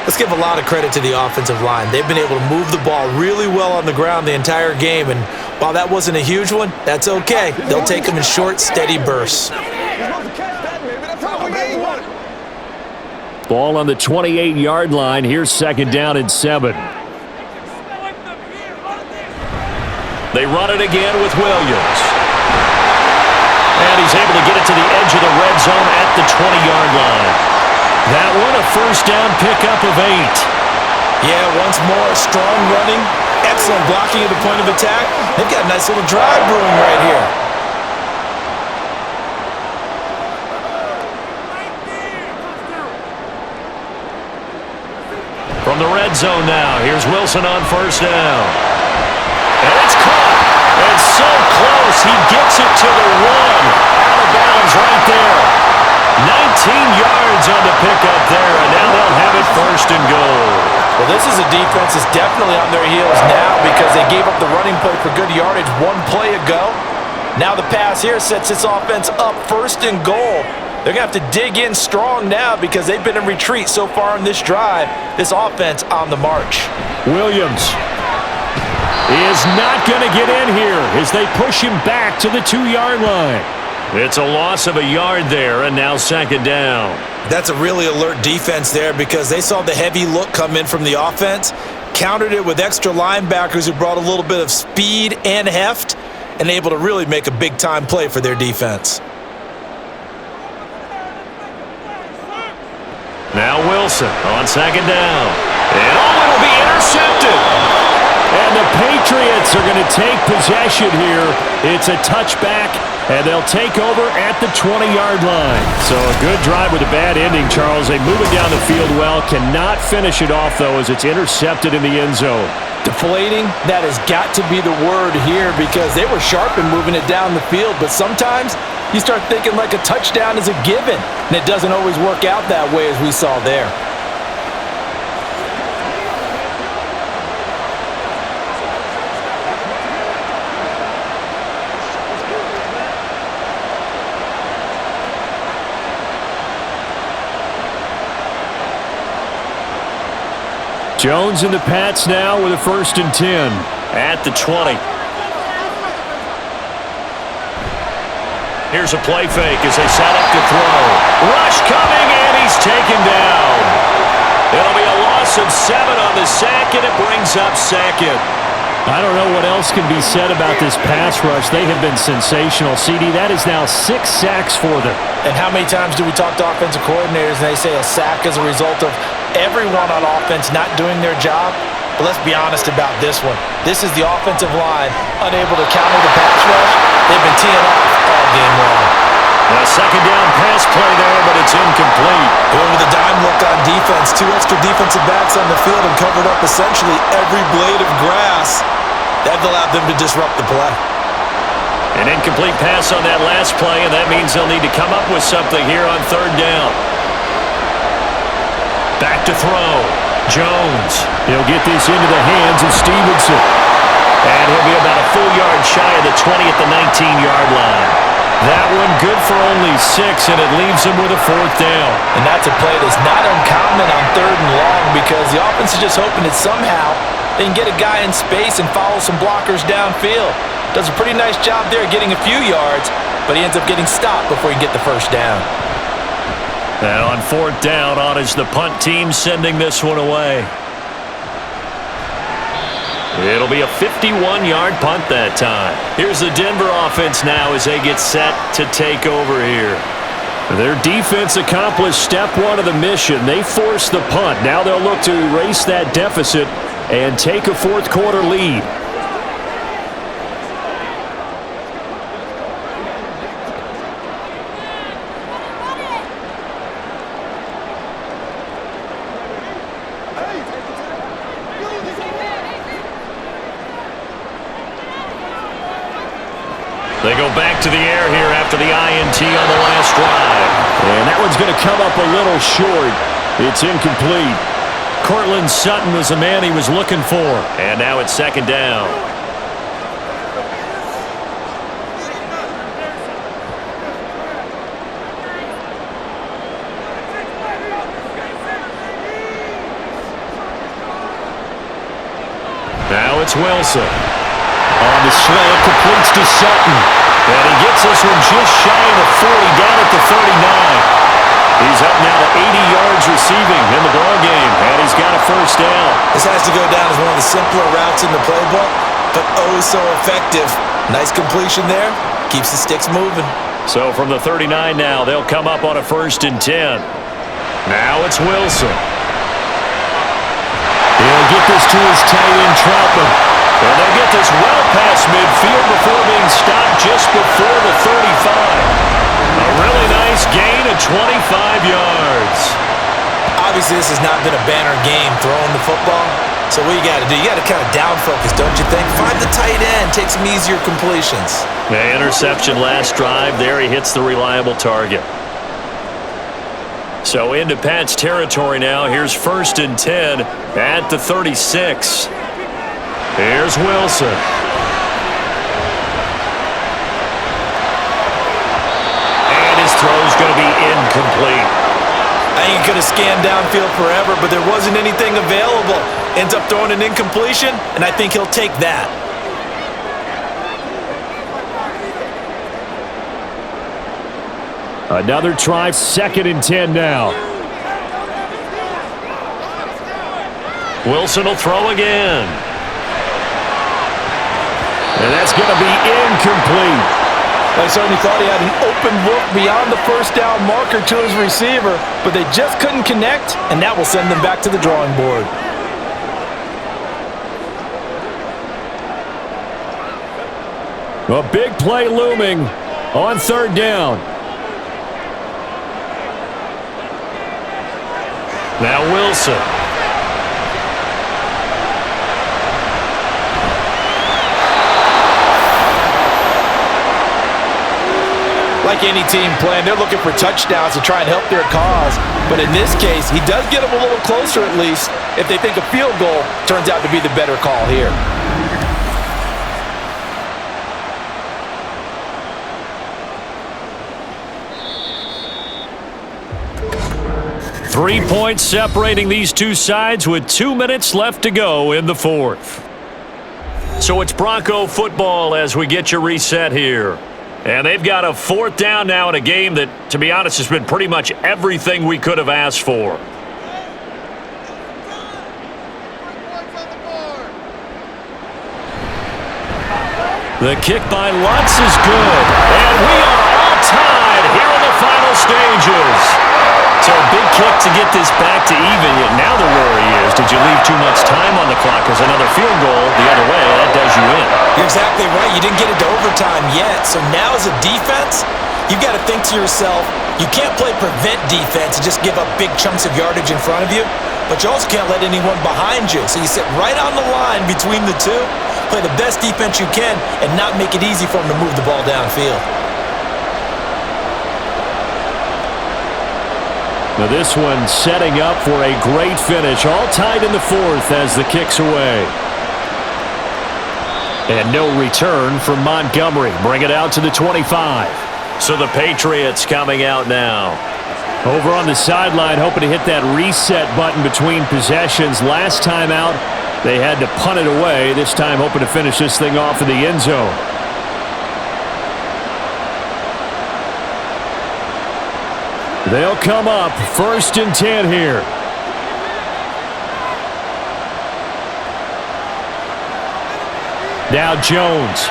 Let's give a lot of credit to the offensive line. They've been able to move the ball really well on the ground the entire game, and while that wasn't a huge one, that's okay. They'll take them in short, steady bursts.
Ball on the 28-yard line. Here's 2nd down and 7. They run it again with Williams. And he's able to get it to the edge of the red zone at the 20-yard line. That one a 1st down pickup of 8.
Yeah, once more, strong running, excellent blocking at the point of attack. They've got a nice little drive brewing right here.
From the red zone now, here's Wilson on 1st down. And it's caught. And so close. He gets it to the 1. Out of bounds right there. 19 yards on the pickup there, and now they'll have it 1st and goal.
Well, this is a defense that's definitely on their heels now because they gave up the running play for good yardage one play ago. Now the pass here sets this offense up 1st and goal. They're going to have to dig in strong now because they've been in retreat so far in this drive. This offense on the march.
Williams is not going to get in here as they push him back to the 2-yard line. It's a loss of a yard there, and now 2nd down.
That's a really alert defense there because they saw the heavy look come in from the offense, countered it with extra linebackers who brought a little bit of speed and heft, and able to really make a big-time play for their defense.
Now Wilson on 2nd down. And it'll be intercepted. And the Patriots are going to take possession here. It's a touchback, and they'll take over at the 20-yard line. So a good drive with a bad ending, Charles. They move it down the field well. Cannot finish it off, though, as it's intercepted in the end zone.
Deflating, that has got to be the word here because they were sharp in moving it down the field, but sometimes you start thinking like a touchdown is a given, and it doesn't always work out that way as we saw there.
Jones and the Pats now with a 1st and 10 at the 20. Here's a play fake as they set up to throw. Rush coming, and he's taken down. It'll be a loss of 7 on the sack, and it brings up 2nd.
I don't know what else can be said about this pass rush. They have been sensational. CD, that is now 6 sacks for them.
And how many times do we talk to offensive coordinators and they say a sack is a result of everyone on offense not doing their job? But let's be honest about this one. This is the offensive line unable to counter the pass rush. They've been teeing off all game long.
A second down pass play there, but it's incomplete.
Going with a dime look on defense. 2 extra defensive backs on the field and covered up essentially every blade of grass. That allowed them to disrupt the play.
An incomplete pass on that last play, and that means they'll need to come up with something here on third down. Back to throw. Jones.
He'll get this into the hands of Stevenson.
And he'll be about a full yard shy of the 20 at the 19-yard line. That one good for only 6, and it leaves him with a 4th down.
And that's a play that's not uncommon on 3rd and long because the offense is just hoping that somehow they can get a guy in space and follow some blockers downfield. Does a pretty nice job there getting a few yards, but he ends up getting stopped before he can get the first down.
And on 4th down, on is the punt team sending this one away. It'll be a 51-yard punt that time. Here's the Denver offense now as they get set to take over here.
Their defense accomplished step 1 of the mission. They forced the punt. Now they'll look to erase that deficit and take a 4th quarter lead.
They go back to the air here after the INT on the last drive.
And that one's going to come up a little short. It's incomplete.
Cortland Sutton was the man he was looking for. And now it's 2nd down. Now it's Wilson.
On the slant, completes to Sutton.
And he gets this one just shy of the 40, down at the 39. He's up now to 80 yards receiving in the ball game, and he's got a 1st down.
This has to go down as one of the simpler routes in the playbook, but oh so effective. Nice completion there. Keeps the sticks moving.
So from the 39 now, they'll come up on a 1st and 10. Now it's Wilson.
He'll get this to his tight end, Troutman.
And they'll get this well past midfield before being stopped just before the 35. A really nice gain of 25 yards.
Obviously, this has not been a banner game throwing the football. So what you got to do, you got to kind of down focus, don't you think? Find the tight end, take some easier completions.
The interception last drive. There he hits the reliable target. So into Pat's territory now. Here's 1st and 10 at the 36. Here's Wilson. And his throw's going to be incomplete.
I think he could have scanned downfield forever, but there wasn't anything available. Ends up throwing an incompletion, and I think he'll take that.
Another try, 2nd and 10 now.
Wilson will throw again.
And that's going to be incomplete.
I certainly thought he had an open look beyond the 1st down marker to his receiver, but they just couldn't connect, and that will send them back to the drawing board.
A big play looming on 3rd down.
Now Wilson.
Like any team playing, they're looking for touchdowns to try and help their cause. But in this case, he does get them a little closer at least if they think a field goal turns out to be the better call here.
Three points separating these two sides with 2 minutes left to go in the 4th. So it's Bronco football as we get you reset here. And they've got a 4th down now in a game that, to be honest, has been pretty much everything we could have asked for. The kick by Lutz is good. And we are all tied here in the final stages. So a big kick to get this back to even. Yet now the worry is, did you leave too much time on the clock? Because another field goal the other way, that does you in.
You're exactly right. You didn't get it to overtime yet. So now as a defense, you've got to think to yourself, you can't play prevent defense and just give up big chunks of yardage in front of you, but you also can't let anyone behind you. So you sit right on the line between the two, play the best defense you can, and not make it easy for them to move the ball downfield.
Now this one setting up for a great finish. All tied in the fourth as the kick's away. And no return from Montgomery. Bring it out to the 25. So the Patriots coming out now. Over on the sideline, hoping to hit that reset button between possessions. Last time out, they had to punt it away. This time hoping to finish this thing off in the end zone. They'll come up 1st and 10 here. Now Jones.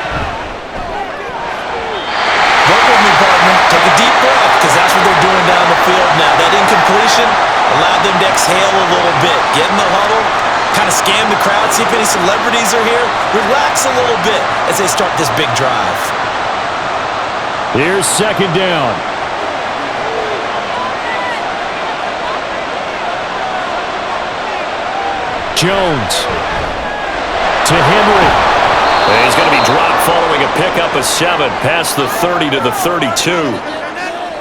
Work with me, partner. Take a deep breath, because that's what they're doing down the field now. That incompletion allowed them to exhale a little bit. Get in the huddle, kind of scan the crowd, see if any celebrities are here. Relax a little bit as they start this big drive.
Here's 2nd down. Jones to Henry. He's going to be dropped following a pickup of 7 past the 30 to the 32.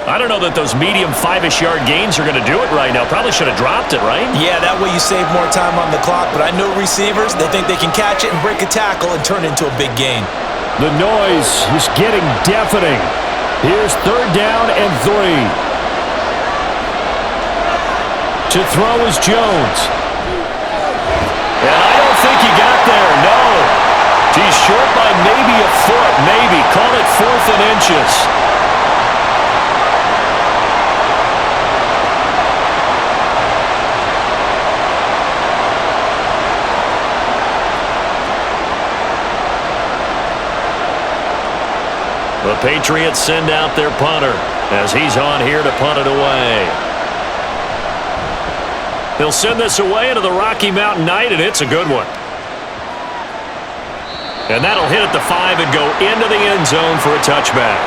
I don't know that those medium 5-ish yard gains are going to do it right now. Probably should have dropped it, right?
Yeah, that way you save more time on the clock. But I know receivers, they think they can catch it and break a tackle and turn it into a big gain.
The noise is getting deafening. Here's 3rd down and 3. To throw is Jones. And I don't think he got there, no. He's short by maybe a foot, maybe. Call it 4th and inches. The Patriots send out their punter as he's on here to punt it away. He'll send this away into the Rocky Mountain Night, and it's a good one. And that'll hit at the 5 and go into the end zone for a touchback.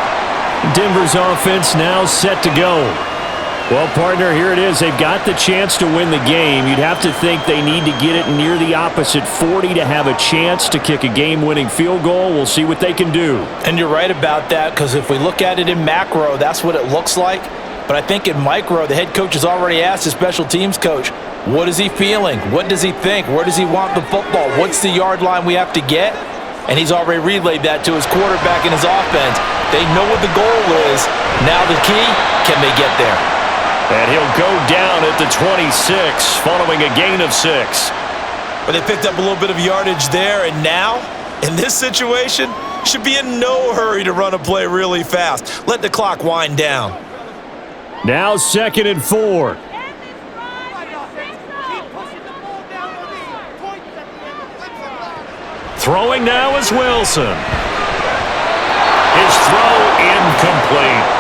Denver's offense now set to go. Well, partner, here it is. They've got the chance to win the game. You'd have to think they need to get it near the opposite 40 to have a chance to kick a game-winning field goal. We'll see what they can do.
And you're right about that, because if we look at it in macro, that's what it looks like. But I think in micro, the head coach has already asked the special teams coach, what is he feeling? What does he think? Where does he want the football? What's the yard line we have to get? And he's already relayed that to his quarterback and his offense. They know what the goal is. Now the key, can they get there?
And he'll go down at the 26 following a gain of 6.
But they picked up a little bit of yardage there, and now, in this situation, should be in no hurry to run a play really fast. Let the clock wind down.
Now 2nd and 4. Throwing now is Wilson. His throw incomplete.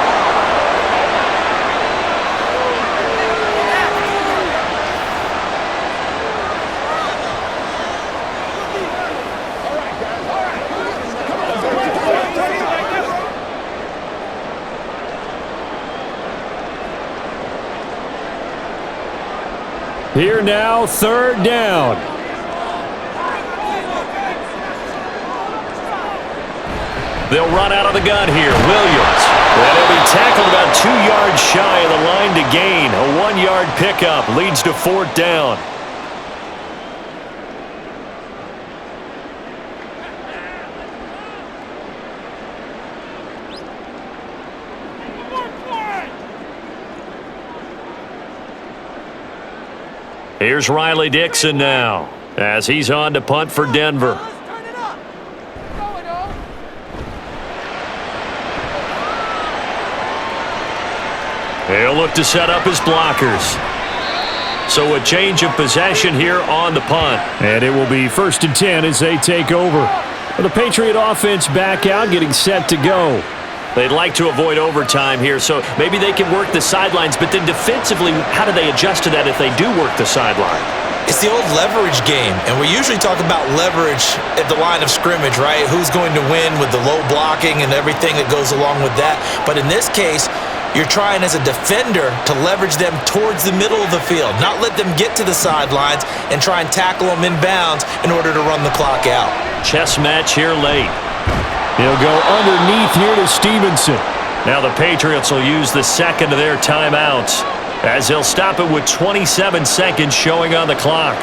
Here now, 3rd down. They'll run out of the gun here. Williams. And he'll be tackled about 2 yards shy of the line to gain. A 1-yard pickup leads to 4th down. Here's Riley Dixon now as he's on to punt for Denver. He'll look to set up his blockers. So a change of possession here on the punt. And it will be 1st and 10 as they take over.
Well, the Patriot offense back out, getting set to go.
They'd like to avoid overtime here, so maybe they can work the sidelines, but then defensively, how do they adjust to that if they do work the sideline?
It's the old leverage game, and we usually talk about leverage at the line of scrimmage, right? Who's going to win with the low blocking and everything that goes along with that. But in this case, you're trying as a defender to leverage them towards the middle of the field, not let them get to the sidelines and try and tackle them in bounds in order to run the clock out.
Chess match here late.
He'll go underneath here to Stevenson.
Now the Patriots will use the second of their timeouts, as they'll stop it with 27 seconds showing on the clock.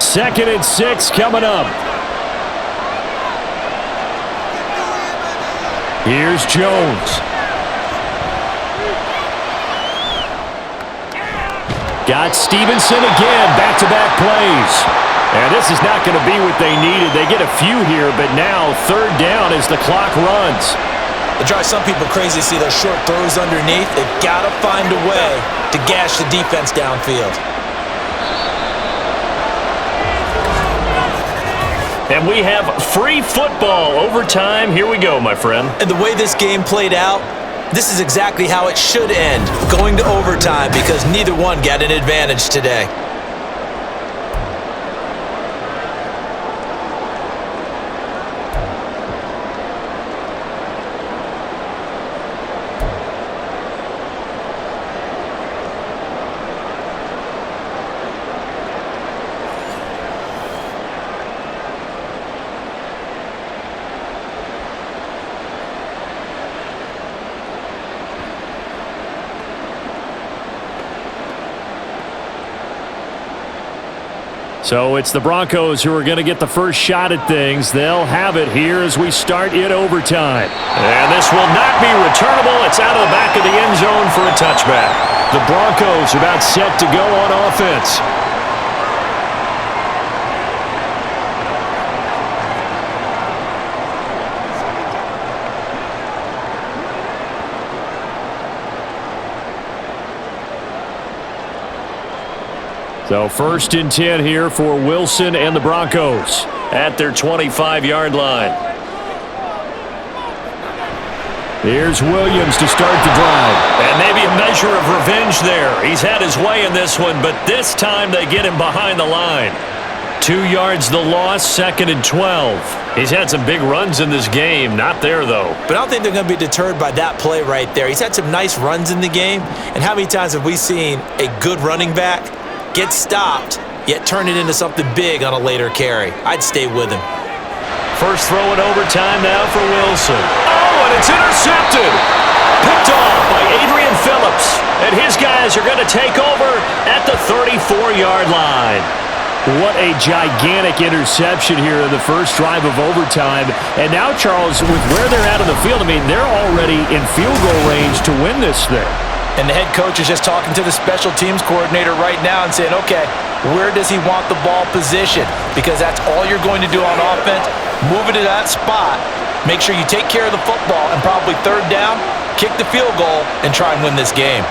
Second and 6 coming up. Here's Jones. Got Stevenson again, back-to-back plays. And this is not going to be what they needed. They get a few here, but now third down as the clock runs.
It drives some people crazy to see those short throws underneath. They've got to find a way to gash the defense downfield.
And we have free football overtime. Here we go, my friend.
And the way this game played out, this is exactly how it should end, going to overtime, because neither one got an advantage today.
So it's the Broncos who are going to get the first shot at things. They'll have it here as we start in overtime.
And this will not be returnable. It's out of the back of the end zone for a touchback.
The Broncos are about set to go on offense. So first and 10 here for Wilson and the Broncos
at their 25-yard line.
Here's Williams to start the drive.
And maybe a measure of revenge there. He's had his way in this one, but this time they get him behind the line.
2 yards the loss, second and 12.
He's had some big runs in this game. Not there, though.
But I don't think they're going to be deterred by that play right there. He's had some nice runs in the game. And how many times have we seen a good running back get stopped, yet turn it into something big on a later carry? I'd stay with him.
First throw in overtime now for Wilson. Oh, and it's intercepted. Picked off by Adrian Phillips. And his guys are going to take over at the 34-yard line.
What a gigantic interception here in the first drive of overtime. And now, Charles, with where they're at on the field, I mean, they're already in field goal range to win this thing.
And the head coach is just talking to the special teams coordinator right now and saying, okay, where does he want the ball positioned? Because that's all you're going to do on offense. Move it to that spot. Make sure you take care of the football, and probably third down, kick the field goal, and try and win this game.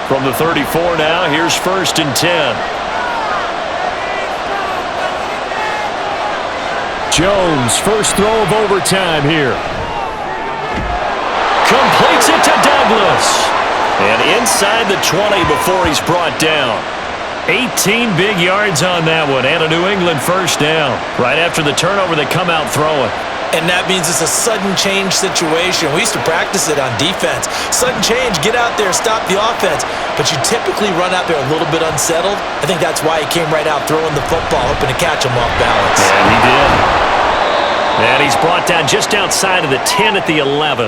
From the 34 now, here's first and 10.
Jones, first throw of overtime here.
Completes it to Douglas. And inside the 20 before he's brought down. 18 big yards on that one, and a New England first down. Right after the turnover, they come out throwing.
And that means it's a sudden change situation. We used to practice it on defense. Sudden change, get out there, stop the offense. But you typically run out there a little bit unsettled. I think that's why he came right out throwing the football, hoping to catch him off balance.
And he did. And he's brought down just outside of the 10 at the 11.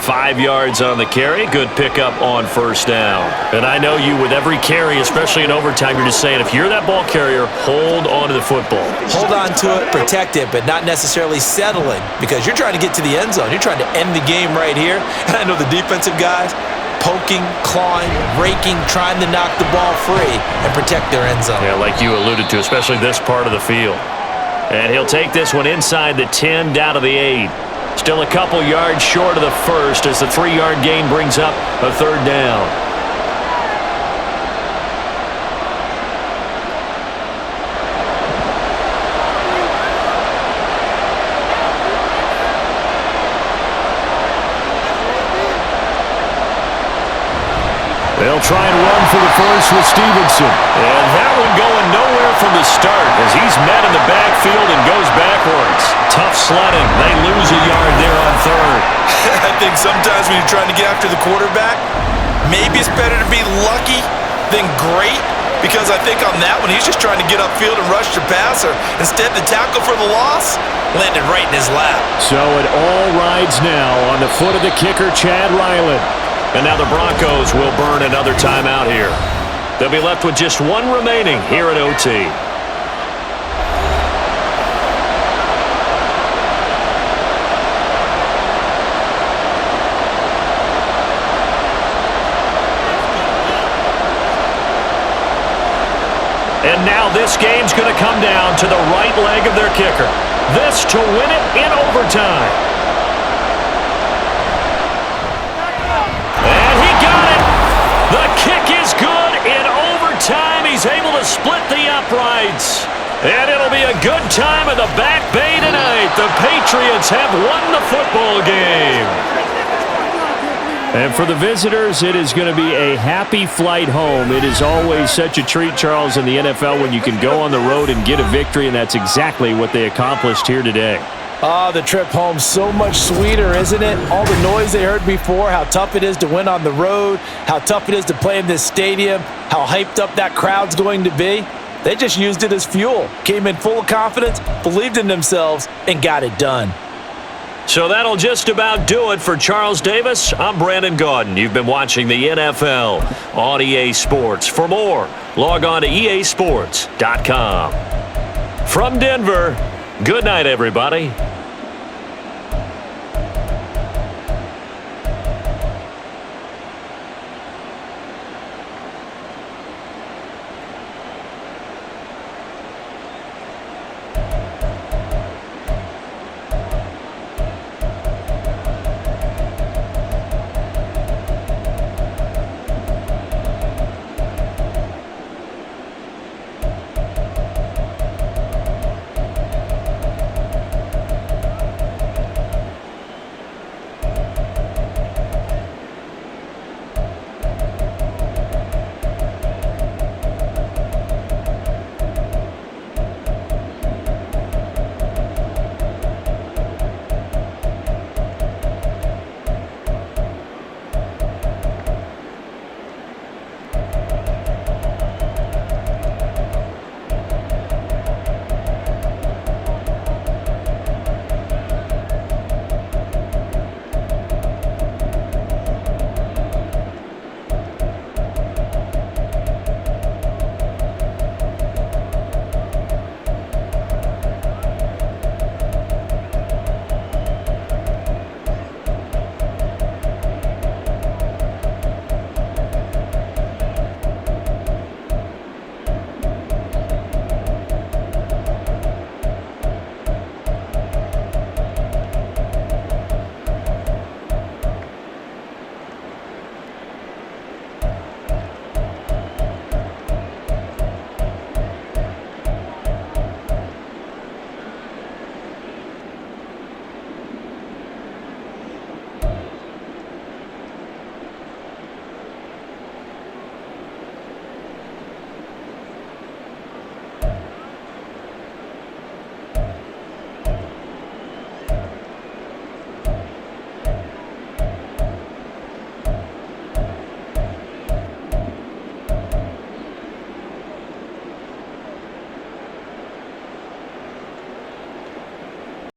5 yards on the carry. Good pickup on first down. And I know you, with every carry, especially in overtime, you're just saying, if you're that ball carrier, hold on to the football.
Hold on to it, protect it, but not necessarily settling, because you're trying to get to the end zone. You're trying to end the game right here. And I know the defensive guys, poking, clawing, raking, trying to knock the ball free and protect their end zone.
Yeah, like you alluded to, especially this part of the field. And he'll take this one inside the 10, down to the 8. Still a couple yards short of the first as the 3-yard gain brings up a third down. They'll try and run for the first with Stevenson. And that one going nowhere from the start as he's met in the backfield and goes backwards. Tough sledding. They lose a yard there on third.
I think sometimes when you're trying to get after the quarterback, maybe it's better to be lucky than great, because I think on that one, he's just trying to get upfield and rush the passer. Instead, the tackle for the loss landed right in his lap.
So it all rides now on the foot of the kicker, Chad Ryland. And now the Broncos will burn another timeout here. They'll be left with just one remaining here at OT. And now this game's going to come down to the right leg of their kicker. This to win it in overtime. The kick is good in overtime. He's able to split the uprights. And it'll be a good time in the Back Bay tonight. The Patriots have won the football game. And for the visitors, it is going to be a happy flight home. It is always such a treat, Charles, in the NFL when you can go on the road and get a victory, and that's exactly what they accomplished here today.
The trip home so much sweeter, isn't it? All the noise they heard before, how tough it is to win on the road, how tough it is to play in this stadium, how hyped up that crowd's going to be. They just used it as fuel, came in full of confidence, believed in themselves, and got it done.
So that'll just about do it for Charles Davis. I'm Brandon Gaudin. You've been watching the NFL on EA Sports. For more, log on to easports.com. From Denver, good night, everybody.